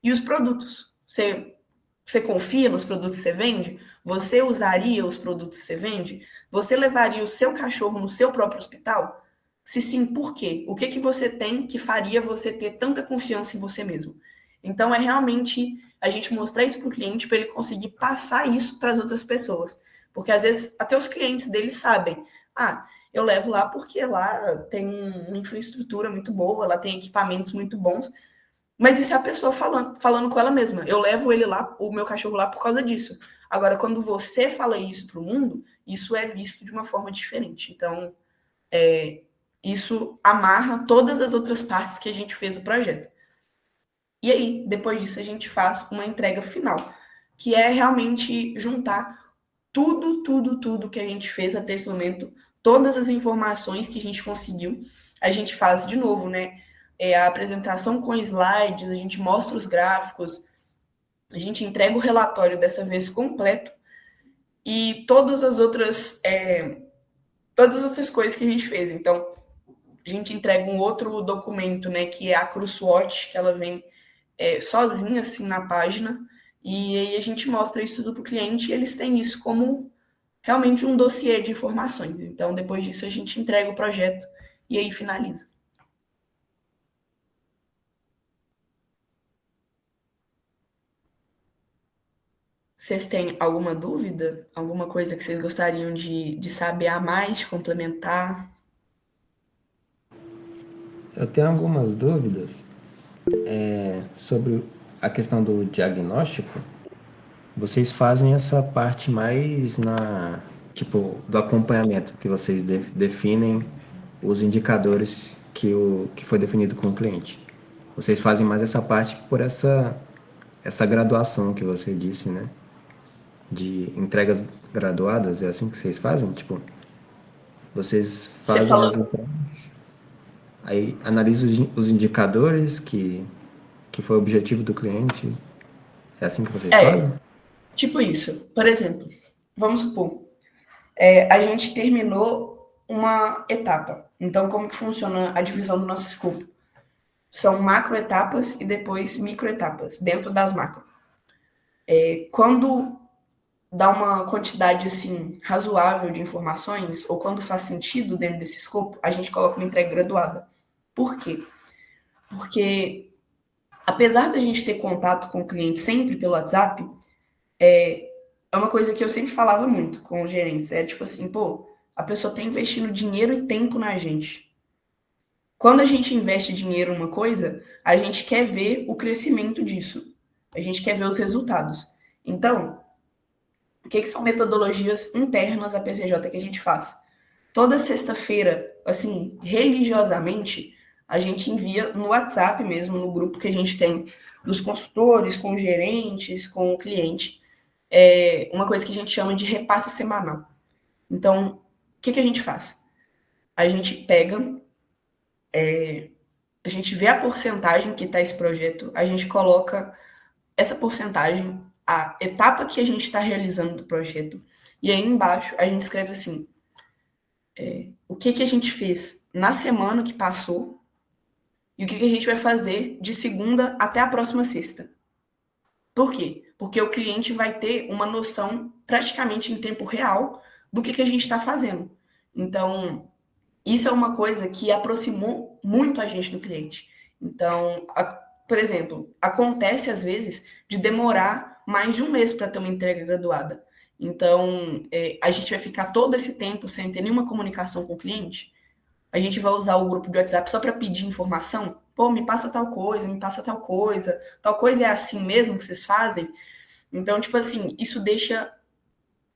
E os produtos. Você confia nos produtos que você vende? Você usaria os produtos que você vende? Você levaria o seu cachorro no seu próprio hospital? Se sim, por quê? O que você tem que faria você ter tanta confiança em você mesmo? Então, é realmente a gente mostrar isso para o cliente para ele conseguir passar isso para as outras pessoas. Porque, às vezes, até os clientes deles sabem. Eu levo lá porque lá tem uma infraestrutura muito boa, lá tem equipamentos muito bons. Mas isso é a pessoa falando com ela mesma. Eu levo ele lá, o meu cachorro lá, por causa disso. Agora, quando você fala isso para o mundo, isso é visto de uma forma diferente. Então, isso amarra todas as outras partes que a gente fez do projeto. E aí, depois disso, a gente faz uma entrega final, que é realmente juntar tudo que a gente fez até esse momento, todas as informações que a gente conseguiu, a gente faz de novo, né? A apresentação com slides, a gente mostra os gráficos, a gente entrega o relatório dessa vez completo e todas as outras coisas que a gente fez. Então, a gente entrega um outro documento, né, que é a Cru SWOT, que ela vem sozinha, assim, na página, e aí a gente mostra isso tudo para o cliente e eles têm isso como realmente um dossiê de informações. Então, depois disso, a gente entrega o projeto e aí finaliza. Vocês têm alguma dúvida? Alguma coisa que vocês gostariam de saber a mais, de complementar? Eu tenho algumas dúvidas sobre a questão do diagnóstico. Vocês fazem essa parte mais do acompanhamento, que vocês definem os indicadores que foi definido com o cliente. Vocês fazem mais essa parte por essa graduação que você disse, né? de entregas graduadas? É assim que vocês fazem? Tipo, vocês Você fazem falou, as entregas, aí analisa os indicadores que foi o objetivo do cliente. É assim que vocês é, fazem? tipo isso. Por exemplo, vamos supor, a gente terminou uma etapa. Então, como que funciona a divisão do nosso escopo? São macroetapas e depois microetapas, dentro das macro. Quando dá uma quantidade assim razoável de informações, ou quando faz sentido dentro desse escopo, a gente coloca uma entrega graduada. Por quê? Porque apesar da gente ter contato com o cliente sempre pelo WhatsApp, é uma coisa que eu sempre falava muito com os gerentes. É tipo assim, pô, a pessoa está investindo dinheiro e tempo na gente. Quando a gente investe dinheiro numa coisa, a gente quer ver o crescimento disso. A gente quer ver os resultados. Então, o que são metodologias internas à PCJ que a gente faz? Toda sexta-feira, assim, religiosamente, a gente envia no WhatsApp mesmo, no grupo que a gente tem dos consultores, com gerentes, com o cliente, uma coisa que a gente chama de repasse semanal. Então, o que a gente faz? A gente pega, a gente vê a porcentagem que está esse projeto, a gente coloca essa porcentagem, a etapa que a gente está realizando do projeto, e aí embaixo a gente escreve assim, o que a gente fez na semana que passou e o que a gente vai fazer de segunda até a próxima sexta. Por quê? Porque o cliente vai ter uma noção praticamente em tempo real do que a gente está fazendo. Então, isso é uma coisa que aproximou muito a gente do cliente. Então, por exemplo, acontece às vezes de demorar mais de um mês para ter uma entrega graduada. Então, a gente vai ficar todo esse tempo sem ter nenhuma comunicação com o cliente. A gente vai usar o grupo de WhatsApp só para pedir informação. Pô, me passa tal coisa, me passa tal coisa é assim mesmo que vocês fazem. Então, tipo assim, isso deixa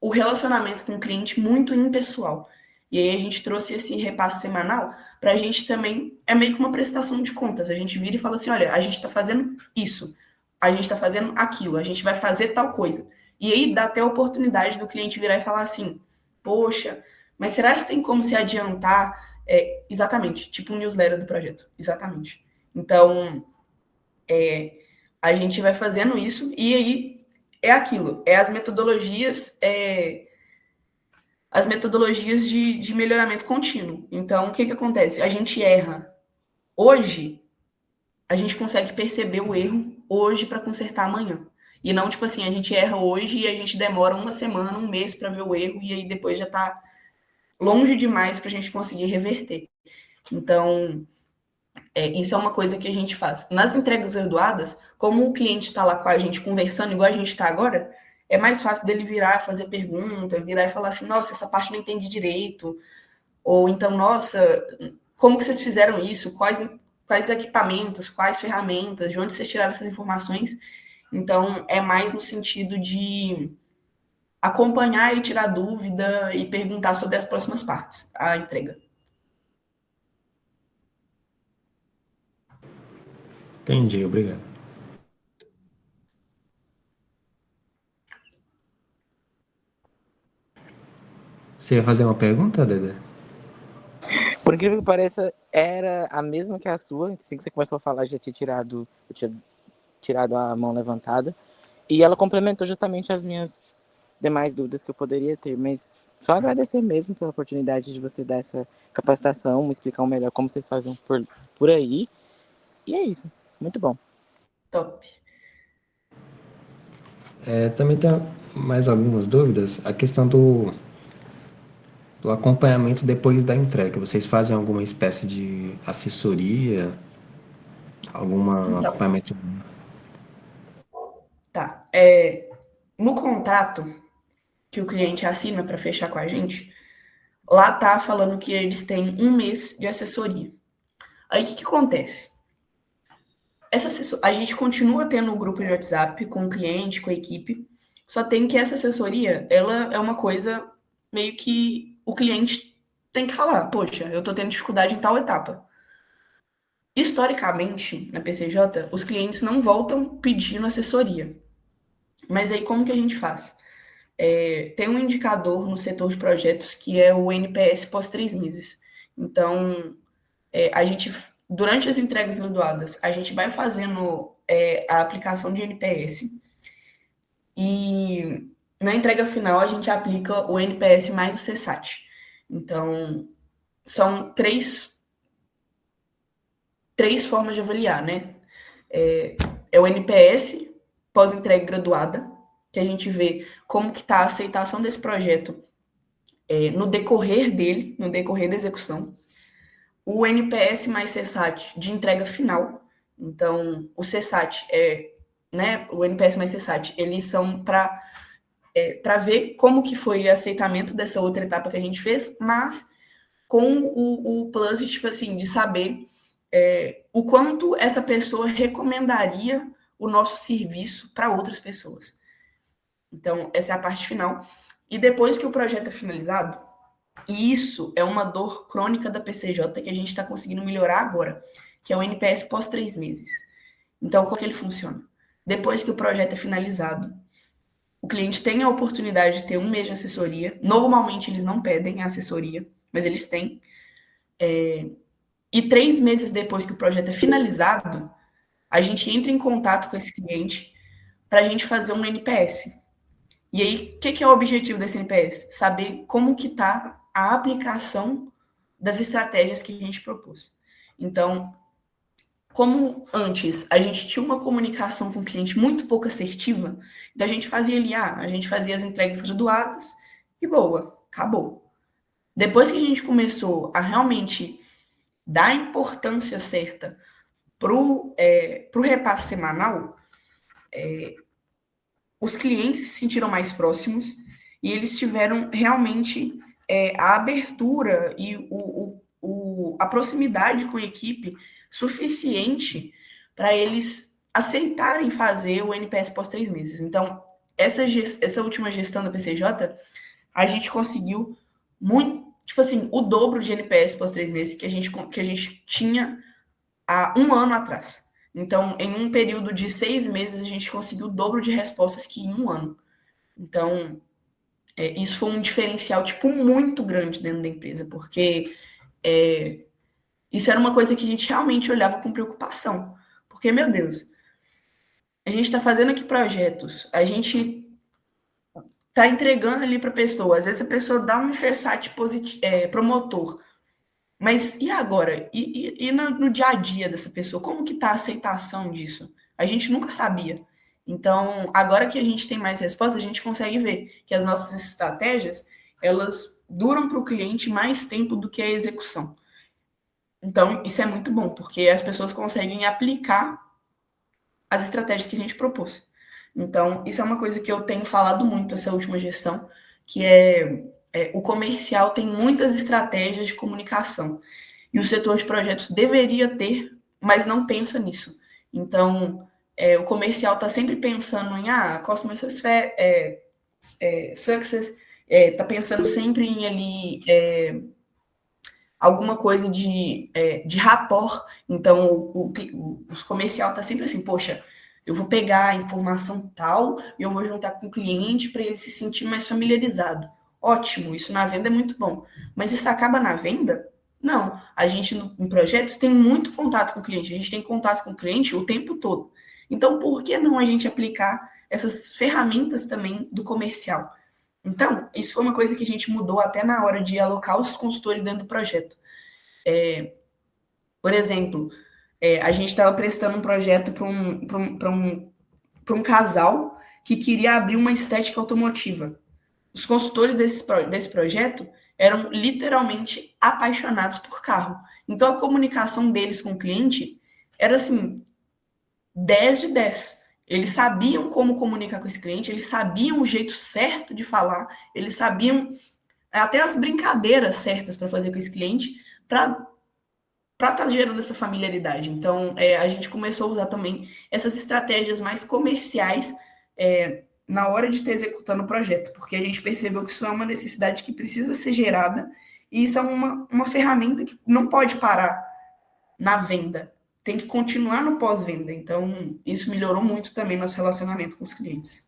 o relacionamento com o cliente muito impessoal. E aí a gente trouxe esse repasse semanal para a gente também, é meio que uma prestação de contas. A gente vira e fala assim, olha, a gente está fazendo isso, a gente está fazendo aquilo, a gente vai fazer tal coisa. E aí dá até a oportunidade do cliente virar e falar assim, poxa, mas será que tem como se adiantar? Exatamente, tipo um newsletter do projeto, exatamente. Então, a gente vai fazendo isso e aí é aquilo, as metodologias de melhoramento contínuo. Então, o que acontece? A gente erra hoje, a gente consegue perceber o erro hoje para consertar amanhã. E não, tipo assim, a gente erra hoje e a gente demora uma semana, um mês para ver o erro e aí depois já está longe demais para a gente conseguir reverter. Então, isso é uma coisa que a gente faz. Nas entregas graduadas, como o cliente está lá com a gente conversando, igual a gente está agora, é mais fácil dele virar, fazer pergunta, virar e falar assim, nossa, essa parte não entendi direito. Ou então, nossa, como que vocês fizeram isso? Quais equipamentos, quais ferramentas, de onde vocês tiraram essas informações? Então, é mais no sentido de acompanhar e tirar dúvida e perguntar sobre as próximas partes, a entrega. Entendi, obrigado. Você ia fazer uma pergunta, Dede? Por incrível que pareça, era a mesma que a sua. Assim que você começou a falar, já tinha tirado a mão levantada. E ela complementou justamente as minhas demais dúvidas que eu poderia ter. Mas só agradecer mesmo pela oportunidade de você dar essa capacitação, explicar melhor como vocês fazem por aí. E é isso. Muito bom. Top. Também tem mais algumas dúvidas. A questão do acompanhamento depois da entrega. Vocês fazem alguma espécie de assessoria? Algum Então, acompanhamento? tá. No contrato que o cliente assina para fechar com a gente, lá tá falando que eles têm um mês de assessoria. Aí o que acontece? A gente continua tendo o grupo de WhatsApp com o cliente, com a equipe, só tem que essa assessoria, ela é uma coisa meio que o cliente tem que falar, poxa, eu tô tendo dificuldade em tal etapa. Historicamente, na PCJ, os clientes não voltam pedindo assessoria. Mas aí como que a gente faz? tem um indicador no setor de projetos que é o NPS pós 3 meses. Então, a gente, durante as entregas graduadas, a gente vai fazendo a aplicação de NPS e na entrega final a gente aplica o NPS mais o CSAT. Então, são três formas de avaliar, né? É o NPS pós-entrega graduada, que a gente vê como que está a aceitação desse projeto no decorrer dele, no decorrer da execução. O NPS mais CSAT de entrega final. Então, o CSAT o NPS mais CSAT, eles são para ver como que foi o aceitamento dessa outra etapa que a gente fez, mas com o plus, tipo assim, de saber o quanto essa pessoa recomendaria o nosso serviço para outras pessoas. Então, essa é a parte final. E depois que o projeto é finalizado, e isso é uma dor crônica da PCJ que a gente está conseguindo melhorar agora, que é o NPS pós 3 meses. Então, como que ele funciona? Depois que o projeto é finalizado, o cliente tem a oportunidade de ter 1 mês de assessoria. Normalmente, eles não pedem a assessoria, mas eles têm. E 3 meses depois que o projeto é finalizado, a gente entra em contato com esse cliente para a gente fazer um NPS. E aí, o que é o objetivo desse NPS? Saber como que está a aplicação das estratégias que a gente propôs. Então, como antes a gente tinha uma comunicação com o cliente muito pouco assertiva, então a gente fazia ali, a gente fazia as entregas graduadas e boa, acabou. Depois que a gente começou a realmente dar a importância certa pro repasse semanal, os clientes se sentiram mais próximos e eles tiveram realmente a abertura e a proximidade com a equipe suficiente para eles aceitarem fazer o NPS pós 3 meses. Então, essa última gestão da PCJ, a gente conseguiu muito, tipo assim, o dobro de NPS pós 3 meses que a gente tinha há 1 ano atrás. Então, em um período de 6 meses, a gente conseguiu o dobro de respostas que em 1 ano. Então, isso foi um diferencial, tipo, muito grande dentro da empresa, porque isso era uma coisa que a gente realmente olhava com preocupação. Porque, meu Deus, a gente está fazendo aqui projetos, a gente está entregando ali para a pessoa, às vezes a pessoa dá um CSAT promotor, mas e agora? E no dia a dia dessa pessoa? Como que está a aceitação disso? A gente nunca sabia. Então, agora que a gente tem mais respostas, a gente consegue ver que as nossas estratégias, elas duram para o cliente mais tempo do que a execução. Então, isso é muito bom, porque as pessoas conseguem aplicar as estratégias que a gente propôs. Então, isso é uma coisa que eu tenho falado muito essa última gestão, que o comercial tem muitas estratégias de comunicação. E o setor de projetos deveria ter, mas não pensa nisso. Então, o comercial está sempre pensando em customer success, está pensando sempre em ali alguma coisa de rapport. Então, o comercial está sempre assim, poxa, eu vou pegar a informação tal e eu vou juntar com o cliente para ele se sentir mais familiarizado. Ótimo, isso na venda é muito bom. Mas isso acaba na venda? Não. A gente, em projetos, tem muito contato com o cliente. A gente tem contato com o cliente o tempo todo. Então, por que não a gente aplicar essas ferramentas também do comercial? Então, isso foi uma coisa que a gente mudou até na hora de alocar os consultores dentro do projeto. Por exemplo, a gente estava prestando um projeto para um casal que queria abrir uma estética automotiva. Os consultores desse projeto eram literalmente apaixonados por carro. Então, a comunicação deles com o cliente era assim, 10 de 10. Eles sabiam como comunicar com esse cliente, eles sabiam o jeito certo de falar, eles sabiam até as brincadeiras certas para fazer com esse cliente, para estar gerando essa familiaridade. Então, a gente começou a usar também essas estratégias mais comerciais na hora de estar executando o projeto, porque a gente percebeu que isso é uma necessidade que precisa ser gerada, e isso é uma ferramenta que não pode parar na venda, tem que continuar no pós-venda. Então, isso melhorou muito também nosso relacionamento com os clientes.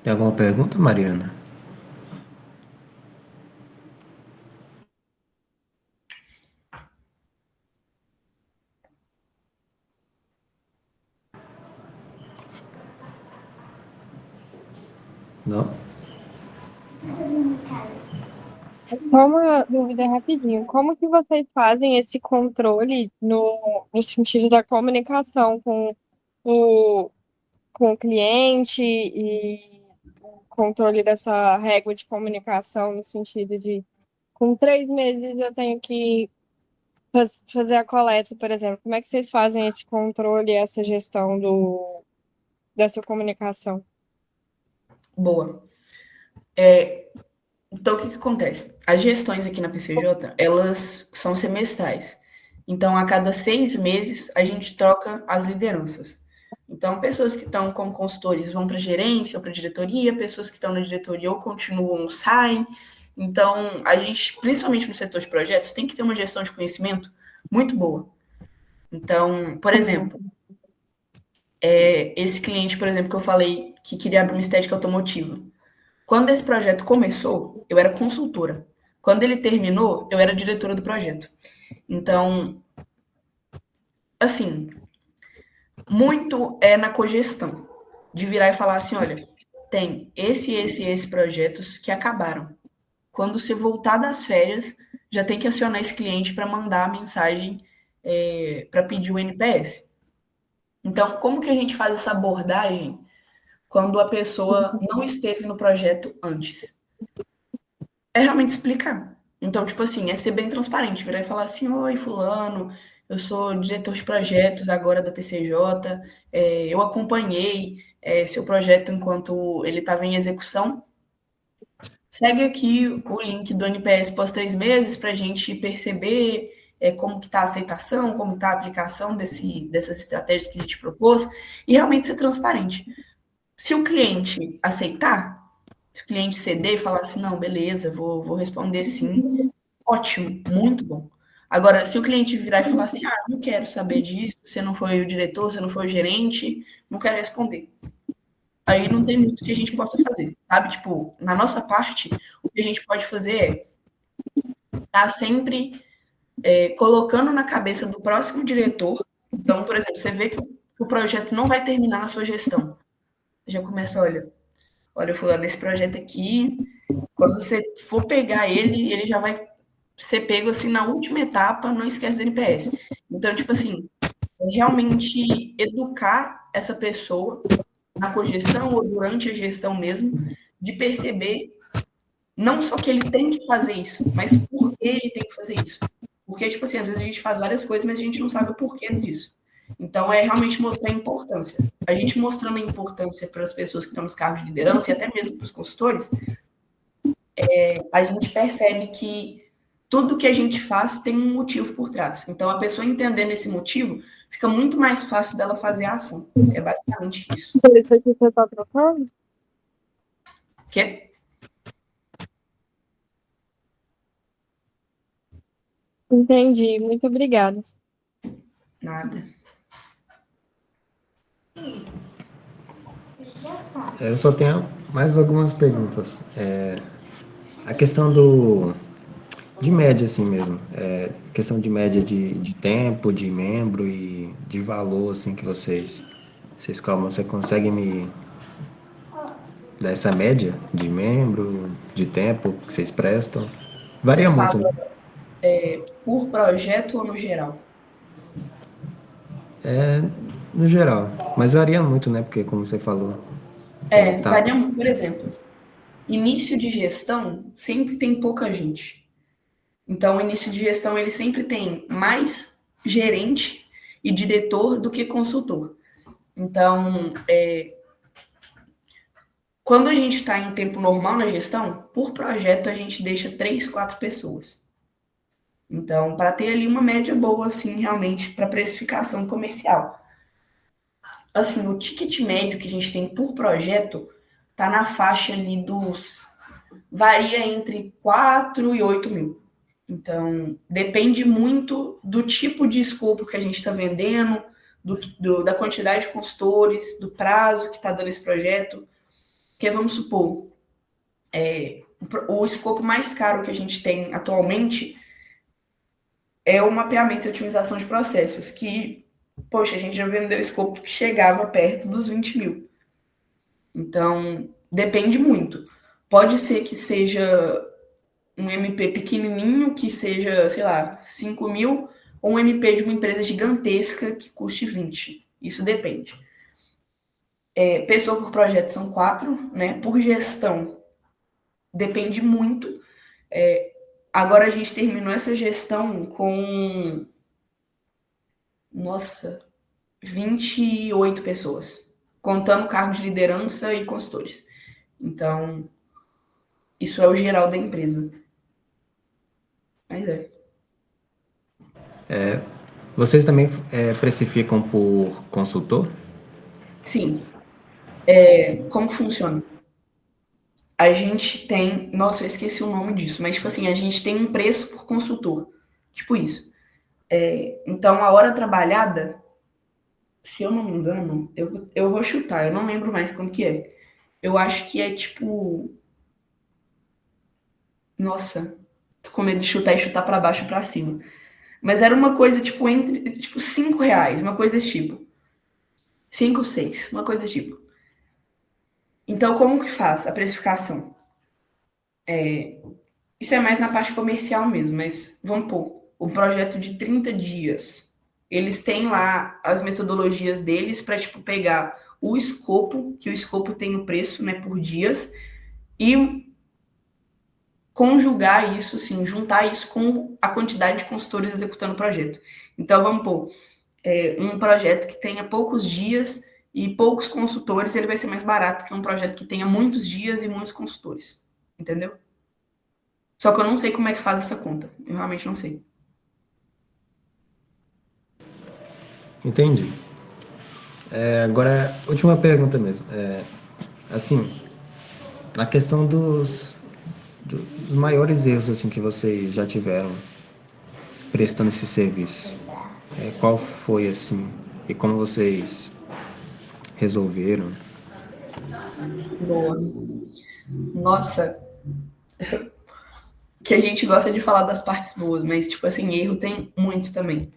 Tem alguma pergunta, Mariana? Não? Só uma dúvida rapidinho. Como que vocês fazem esse controle no sentido da comunicação o, com o cliente e o controle dessa régua de comunicação no sentido de, com 3 meses eu tenho que fazer a coleta, por exemplo. Como é que vocês fazem esse controle, essa gestão dessa comunicação? Boa. Então, o que acontece? As gestões aqui na PCJ, elas são semestrais. Então, a cada 6 meses, a gente troca as lideranças. Então, pessoas que estão como consultores vão para a gerência ou para a diretoria, pessoas que estão na diretoria ou continuam ou saem. Então, a gente, principalmente no setor de projetos, tem que ter uma gestão de conhecimento muito boa. Então, por exemplo, esse cliente, por exemplo, que eu falei que queria abrir uma estética automotiva. Quando esse projeto começou, eu era consultora. Quando ele terminou, eu era diretora do projeto. Então, assim, muito é na cogestão, de virar e falar assim, olha, tem esse projetos que acabaram. Quando você voltar das férias, já tem que acionar esse cliente para mandar a mensagem para pedir o NPS. Então, como que a gente faz essa abordagem quando a pessoa não esteve no projeto antes? É realmente explicar. Então, tipo assim, é ser bem transparente, virar e falar assim, oi, fulano, eu sou diretor de projetos agora da PCJ, eu acompanhei seu projeto enquanto ele estava em execução. Segue aqui o link do NPS pós 3 meses para a gente perceber como que está a aceitação, como está a aplicação dessas estratégias que a gente propôs, e realmente ser transparente. Se o cliente aceitar, se o cliente ceder e falar assim, não, beleza, vou responder sim, ótimo, muito bom. Agora, se o cliente virar e falar assim, não quero saber disso, você não foi o diretor, você não foi o gerente, não quero responder. Aí não tem muito que a gente possa fazer, sabe? Tipo, na nossa parte, o que a gente pode fazer é estar sempre colocando na cabeça do próximo diretor. Então, por exemplo, você vê que o projeto não vai terminar na sua gestão. Já começa, olha, fulano, esse projeto aqui, quando você for pegar ele já vai ser pego assim na última etapa, não esquece do NPS. Então, tipo assim, realmente educar essa pessoa na cogestão ou durante a gestão mesmo, de perceber não só que ele tem que fazer isso, mas por que ele tem que fazer isso. Porque, tipo assim, às vezes a gente faz várias coisas, mas a gente não sabe o porquê disso. Então, é realmente mostrar a importância. A gente mostrando a importância para as pessoas que estão nos cargos de liderança e até mesmo para os consultores, a gente percebe que tudo que a gente faz tem um motivo por trás. Então, a pessoa entendendo esse motivo, fica muito mais fácil dela fazer a ação. É basicamente isso. Isso aqui você está trocando? Que? Entendi, muito obrigada. Nada. Eu só tenho mais algumas perguntas. A questão de média, assim mesmo. Questão de média de tempo, de membro e de valor, assim, que vocês cobram. Você consegue me dar essa média de membro, de tempo que vocês prestam? Varia Você muito, fala né? por projeto ou no geral? No geral. Mas varia muito, né? Porque, como você falou, tá. Varia muito, por exemplo, início de gestão sempre tem pouca gente. Então, o início de gestão ele sempre tem mais gerente e diretor do que consultor. Então, quando a gente está em tempo normal na gestão, por projeto a gente deixa 3, 4 pessoas. Então, para ter ali uma média boa, assim, realmente, para precificação comercial. Assim, o ticket médio que a gente tem por projeto tá na faixa ali varia entre 4 e 8 mil. Então, depende muito do tipo de escopo que a gente está vendendo, da quantidade de consultores, do prazo que está dando esse projeto. Porque vamos supor, o escopo mais caro que a gente tem atualmente é o mapeamento e otimização de processos, que, poxa, a gente já vendeu escopo que chegava perto dos 20 mil. Então, depende muito. Pode ser que seja um MP pequenininho, que seja, sei lá, 5 mil, ou um MP de uma empresa gigantesca que custe 20. Isso depende. Pessoa por projeto são 4, né? Por gestão, depende muito. Agora a gente terminou essa gestão com, nossa, 28 pessoas, contando cargo de liderança e consultores. Então, isso é o geral da empresa. Mas Vocês também precificam por consultor? sim. Como que funciona? A gente tem... Nossa, eu esqueci o nome disso, mas, tipo assim, a gente tem um preço por consultor. Tipo isso. Então, a hora trabalhada, se eu não me engano, eu vou chutar, eu não lembro mais quanto que é. Eu acho que é tipo... Nossa, tô com medo de chutar e chutar para baixo e para cima. Mas era uma coisa, tipo, entre tipo, R$ 5, uma coisa desse tipo. 5, 6, uma coisa desse tipo. Então, como que faz a precificação? Isso é mais na parte comercial mesmo, mas vamos pôr, um projeto de 30 dias. Eles têm lá as metodologias deles para, tipo, pegar o escopo, que o escopo tem o preço, né, por dias, e conjugar isso, assim, juntar isso com a quantidade de consultores executando o projeto. Então, vamos pôr, um projeto que tenha poucos dias e poucos consultores, ele vai ser mais barato que um projeto que tenha muitos dias e muitos consultores. Entendeu? Só que eu não sei como é que faz essa conta. Eu realmente não sei. Entendi. Agora, última pergunta mesmo. Assim, na questão dos maiores erros assim que vocês já tiveram prestando esse serviço, qual foi assim e como vocês resolveram? Boa. Nossa, que a gente gosta de falar das partes boas, mas, tipo assim, erro tem muito também.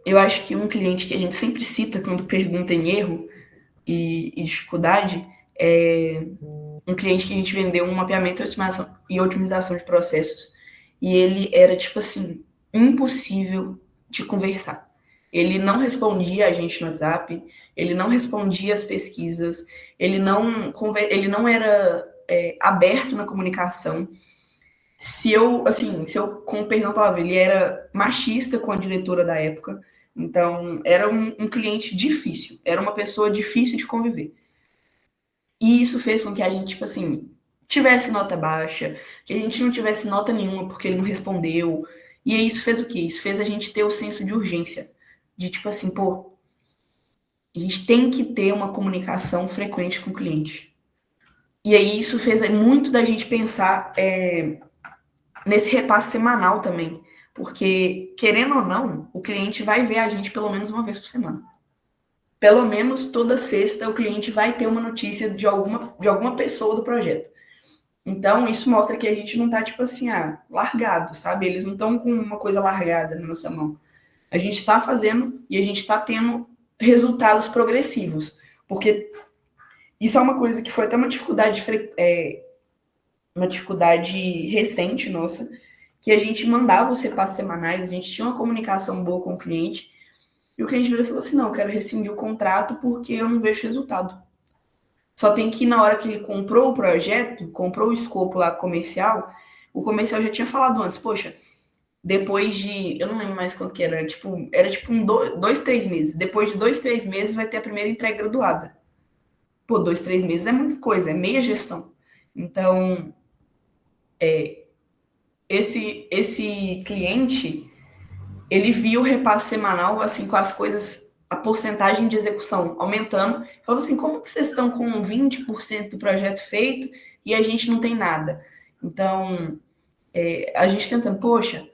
Eu acho que um cliente que a gente sempre cita quando pergunta em erro e dificuldade é um cliente que a gente vendeu um mapeamento e otimização de processos. E ele era, tipo assim, impossível de conversar. Ele não respondia a gente no WhatsApp, ele não respondia as pesquisas, ele não era aberto na comunicação. Com perdão da palavra, ele era machista com a diretora da época, então era um cliente difícil, era uma pessoa difícil de conviver. E isso fez com que a gente, tipo assim, tivesse nota baixa, que a gente não tivesse nota nenhuma porque ele não respondeu. E aí isso fez o quê? Isso fez a gente ter o senso de urgência, de tipo assim, pô, a gente tem que ter uma comunicação frequente com o cliente. E aí isso fez muito da gente pensar nesse repasse semanal também. Porque, querendo ou não, o cliente vai ver a gente pelo menos uma vez por semana. Pelo menos toda sexta o cliente vai ter uma notícia de alguma pessoa do projeto. Então, isso mostra que a gente não tá, tipo assim, largado, sabe? Eles não estão com uma coisa largada na nossa mão. A gente está fazendo e a gente está tendo resultados progressivos. Porque isso é uma coisa que foi até uma dificuldade recente nossa, que a gente mandava os repasses semanais, a gente tinha uma comunicação boa com o cliente, e o cliente veio e falou assim, não, eu quero rescindir o contrato porque eu não vejo resultado. Só tem que, na hora que ele comprou o projeto, comprou o escopo lá comercial, o comercial já tinha falado antes, poxa, depois de, eu não lembro mais quanto que era tipo 2, 3 meses. Depois de 2, 3 meses vai ter a primeira entrega graduada. Pô, 2, 3 meses é muita coisa, é meia gestão. Então, esse cliente, ele viu o repasse semanal, assim, com as coisas, a porcentagem de execução aumentando. Falou assim, como que vocês estão com 20% do projeto feito e a gente não tem nada? Então, a gente tentando, poxa,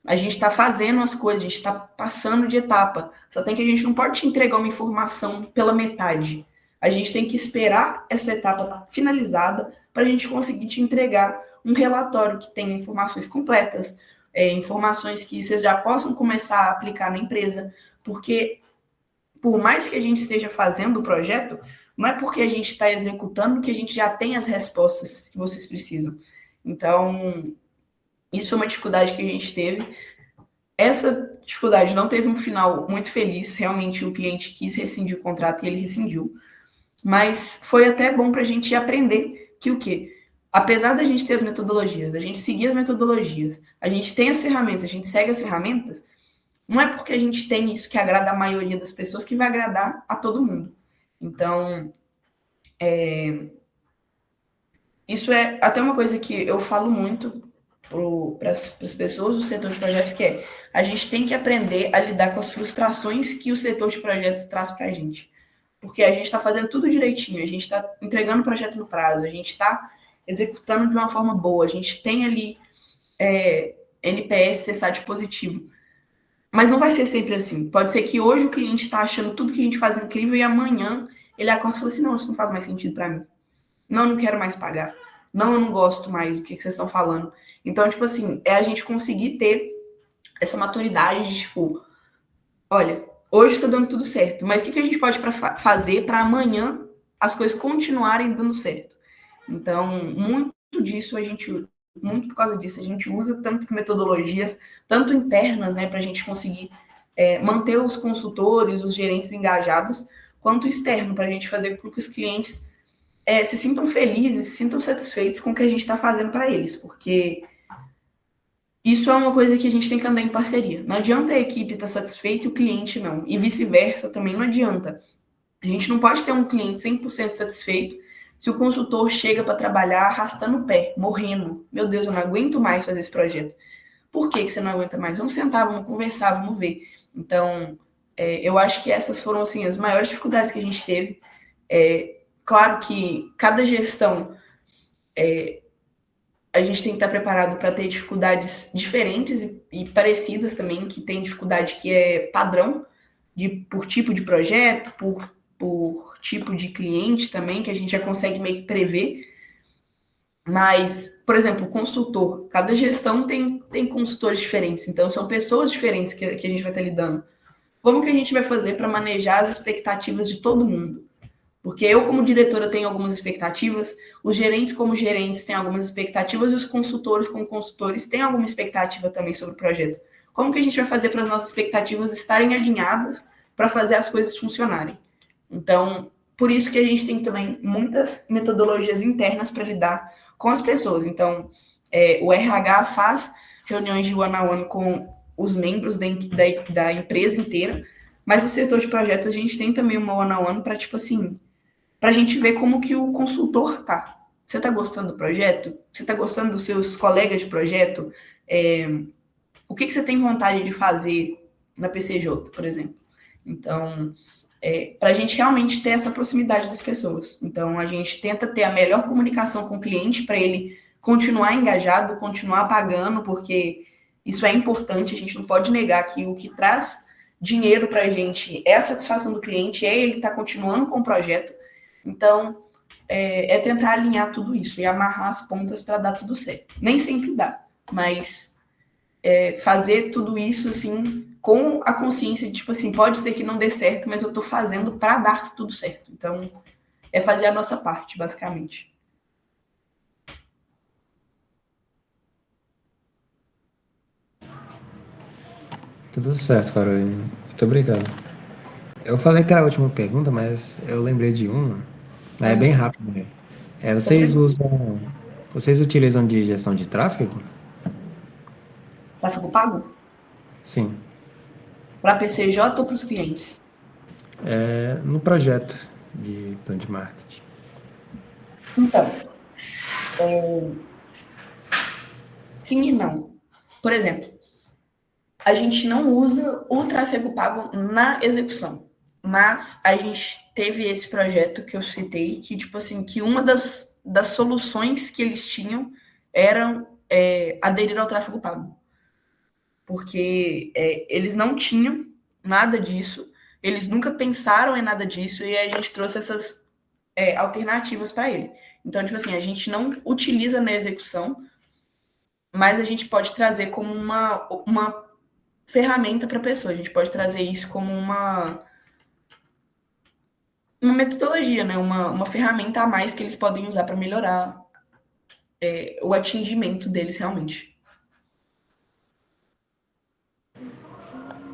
a gente está fazendo as coisas, a gente está passando de etapa. Só tem que a gente não pode te entregar uma informação pela metade. A gente tem que esperar essa etapa finalizada para a gente conseguir te entregar um relatório que tenha informações completas, informações que vocês já possam começar a aplicar na empresa, porque por mais que a gente esteja fazendo o projeto, não é porque a gente está executando que a gente já tem as respostas que vocês precisam. Então, isso é uma dificuldade que a gente teve. Essa dificuldade não teve um final muito feliz, realmente o cliente quis rescindir o contrato e ele rescindiu. Mas foi até bom para a gente aprender que o quê? Apesar da gente ter as metodologias, a gente seguir as metodologias, a gente tem as ferramentas, a gente segue as ferramentas, não é porque a gente tem isso que agrada a maioria das pessoas que vai agradar a todo mundo. Então, isso é até uma coisa que eu falo muito para as pessoas do setor de projetos, que é a gente tem que aprender a lidar com as frustrações que o setor de projetos traz para a gente. Porque a gente está fazendo tudo direitinho, a gente está entregando o projeto no prazo, a gente está executando de uma forma boa, a gente tem ali NPS, CSAT positivo. Mas não vai ser sempre assim. Pode ser que hoje o cliente está achando tudo que a gente faz incrível e amanhã ele acorda e fala assim, não, isso não faz mais sentido para mim. Não, eu não quero mais pagar. Não, eu não gosto mais do que vocês estão falando. Então, tipo assim, é a gente conseguir ter essa maturidade de, tipo, olha, hoje está dando tudo certo, mas o que a gente pode fazer para amanhã as coisas continuarem dando certo? Então, muito por causa disso, a gente usa tantas metodologias, tanto internas, né, para a gente conseguir manter os consultores, os gerentes engajados, quanto externo, para a gente fazer com que os clientes se sintam felizes, se sintam satisfeitos com o que a gente está fazendo para eles, porque isso é uma coisa que a gente tem que andar em parceria. Não adianta a equipe estar satisfeita e o cliente não. E vice-versa também não adianta. A gente não pode ter um cliente 100% satisfeito se o consultor chega para trabalhar arrastando o pé, morrendo. Meu Deus, eu não aguento mais fazer esse projeto. Por que você não aguenta mais? Vamos sentar, vamos conversar, vamos ver. Então, eu acho que essas foram assim, as maiores dificuldades que a gente teve. Claro que cada gestão a gente tem que estar preparado para ter dificuldades diferentes e parecidas também, que tem dificuldade que é padrão, por tipo de projeto, por tipo de cliente também, que a gente já consegue meio que prever. Mas, por exemplo, consultor, cada gestão tem consultores diferentes, então são pessoas diferentes que a gente vai estar lidando. Como que a gente vai fazer para manejar as expectativas de todo mundo? Porque eu, como diretora, tenho algumas expectativas, os gerentes, como gerentes, têm algumas expectativas, e os consultores, como consultores, têm alguma expectativa também sobre o projeto. Como que a gente vai fazer para as nossas expectativas estarem alinhadas para fazer as coisas funcionarem? Então, por isso que a gente tem também muitas metodologias internas para lidar com as pessoas. Então, o RH faz reuniões de one-on-one com os membros da empresa inteira, mas no setor de projetos a gente tem também uma one-on-one para, tipo assim, para a gente ver como que o consultor tá. Você está gostando do projeto? Você está gostando dos seus colegas de projeto? O que você tem vontade de fazer na PCJ, por exemplo? Então, para a gente realmente ter essa proximidade das pessoas. Então, a gente tenta ter a melhor comunicação com o cliente para ele continuar engajado, continuar pagando, porque isso é importante, a gente não pode negar que o que traz dinheiro para a gente é a satisfação do cliente, ele estar continuando com o projeto. Então, tentar alinhar tudo isso e amarrar as pontas para dar tudo certo. Nem sempre dá, mas fazer tudo isso, assim, com a consciência de, tipo assim, pode ser que não dê certo, mas eu estou fazendo para dar tudo certo. Então, é fazer a nossa parte, basicamente. Tudo certo, Carolina. Muito obrigado. Eu falei que era a última pergunta, mas eu lembrei de uma, mas é bem rápido, né? Vocês utilizam de gestão de tráfego? Tráfego pago? Sim. Para PCJ ou para os clientes? No projeto de plano de marketing. Então, sim e não. Por exemplo, a gente não usa o tráfego pago na execução, mas a gente teve esse projeto que eu citei, que, tipo assim, que uma das soluções que eles tinham eram aderir ao tráfego pago. Porque eles não tinham nada disso, eles nunca pensaram em nada disso, e a gente trouxe essas alternativas para ele. Então, tipo assim, a gente não utiliza na execução, mas a gente pode trazer como uma ferramenta para a pessoa. A gente pode trazer isso como uma metodologia, né? Uma ferramenta a mais que eles podem usar para melhorar o atingimento deles realmente.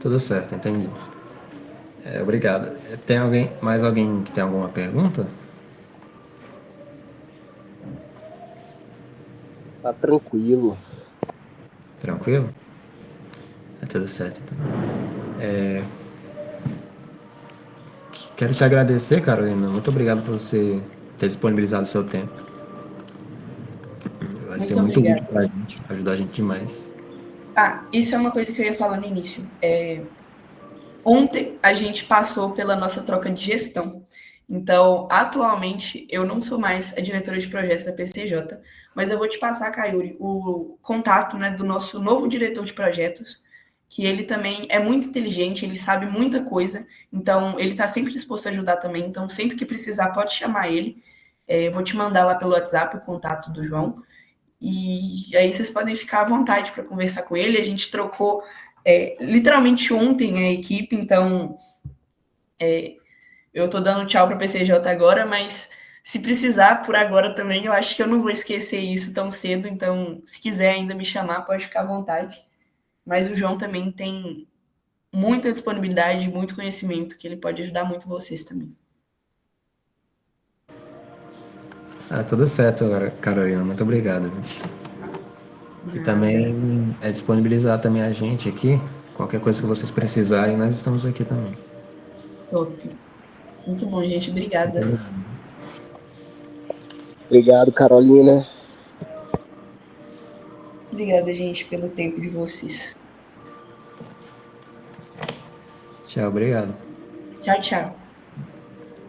Tudo certo, entendi. Obrigado. Tem mais alguém que tem alguma pergunta? Tá tranquilo. Tranquilo? Tudo certo, então. Quero te agradecer, Carolina. Muito obrigado por você ter disponibilizado o seu tempo. Vai ser Muito muito útil obrigada. pra gente, ajudar a gente demais. Isso é uma coisa que eu ia falar no início. Ontem a gente passou pela nossa troca de gestão. Então, atualmente, eu não sou mais a diretora de projetos da PCJ, mas eu vou te passar, Kayuri, o contato, né, do nosso novo diretor de projetos, que ele também é muito inteligente, ele sabe muita coisa, então ele está sempre disposto a ajudar também. Então, sempre que precisar, pode chamar ele. Eu vou te mandar lá pelo WhatsApp o contato do João. E aí vocês podem ficar à vontade para conversar com ele. A gente trocou literalmente ontem a equipe, então eu estou dando tchau para a PCJ agora, mas se precisar por agora também, eu acho que eu não vou esquecer isso tão cedo. Então, se quiser ainda me chamar, pode ficar à vontade. Mas o João também tem muita disponibilidade, muito conhecimento, que ele pode ajudar muito vocês também. Tudo certo agora, Carolina. Muito obrigado. E também disponibilizar também a gente aqui. Qualquer coisa que vocês precisarem, nós estamos aqui também. Top. Muito bom, gente. Obrigada. Obrigado, Carolina. Obrigada, gente, pelo tempo de vocês. Tchau, obrigado. Tchau, tchau.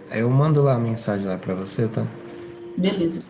Aí eu mando lá a mensagem lá para você, tá? Beleza.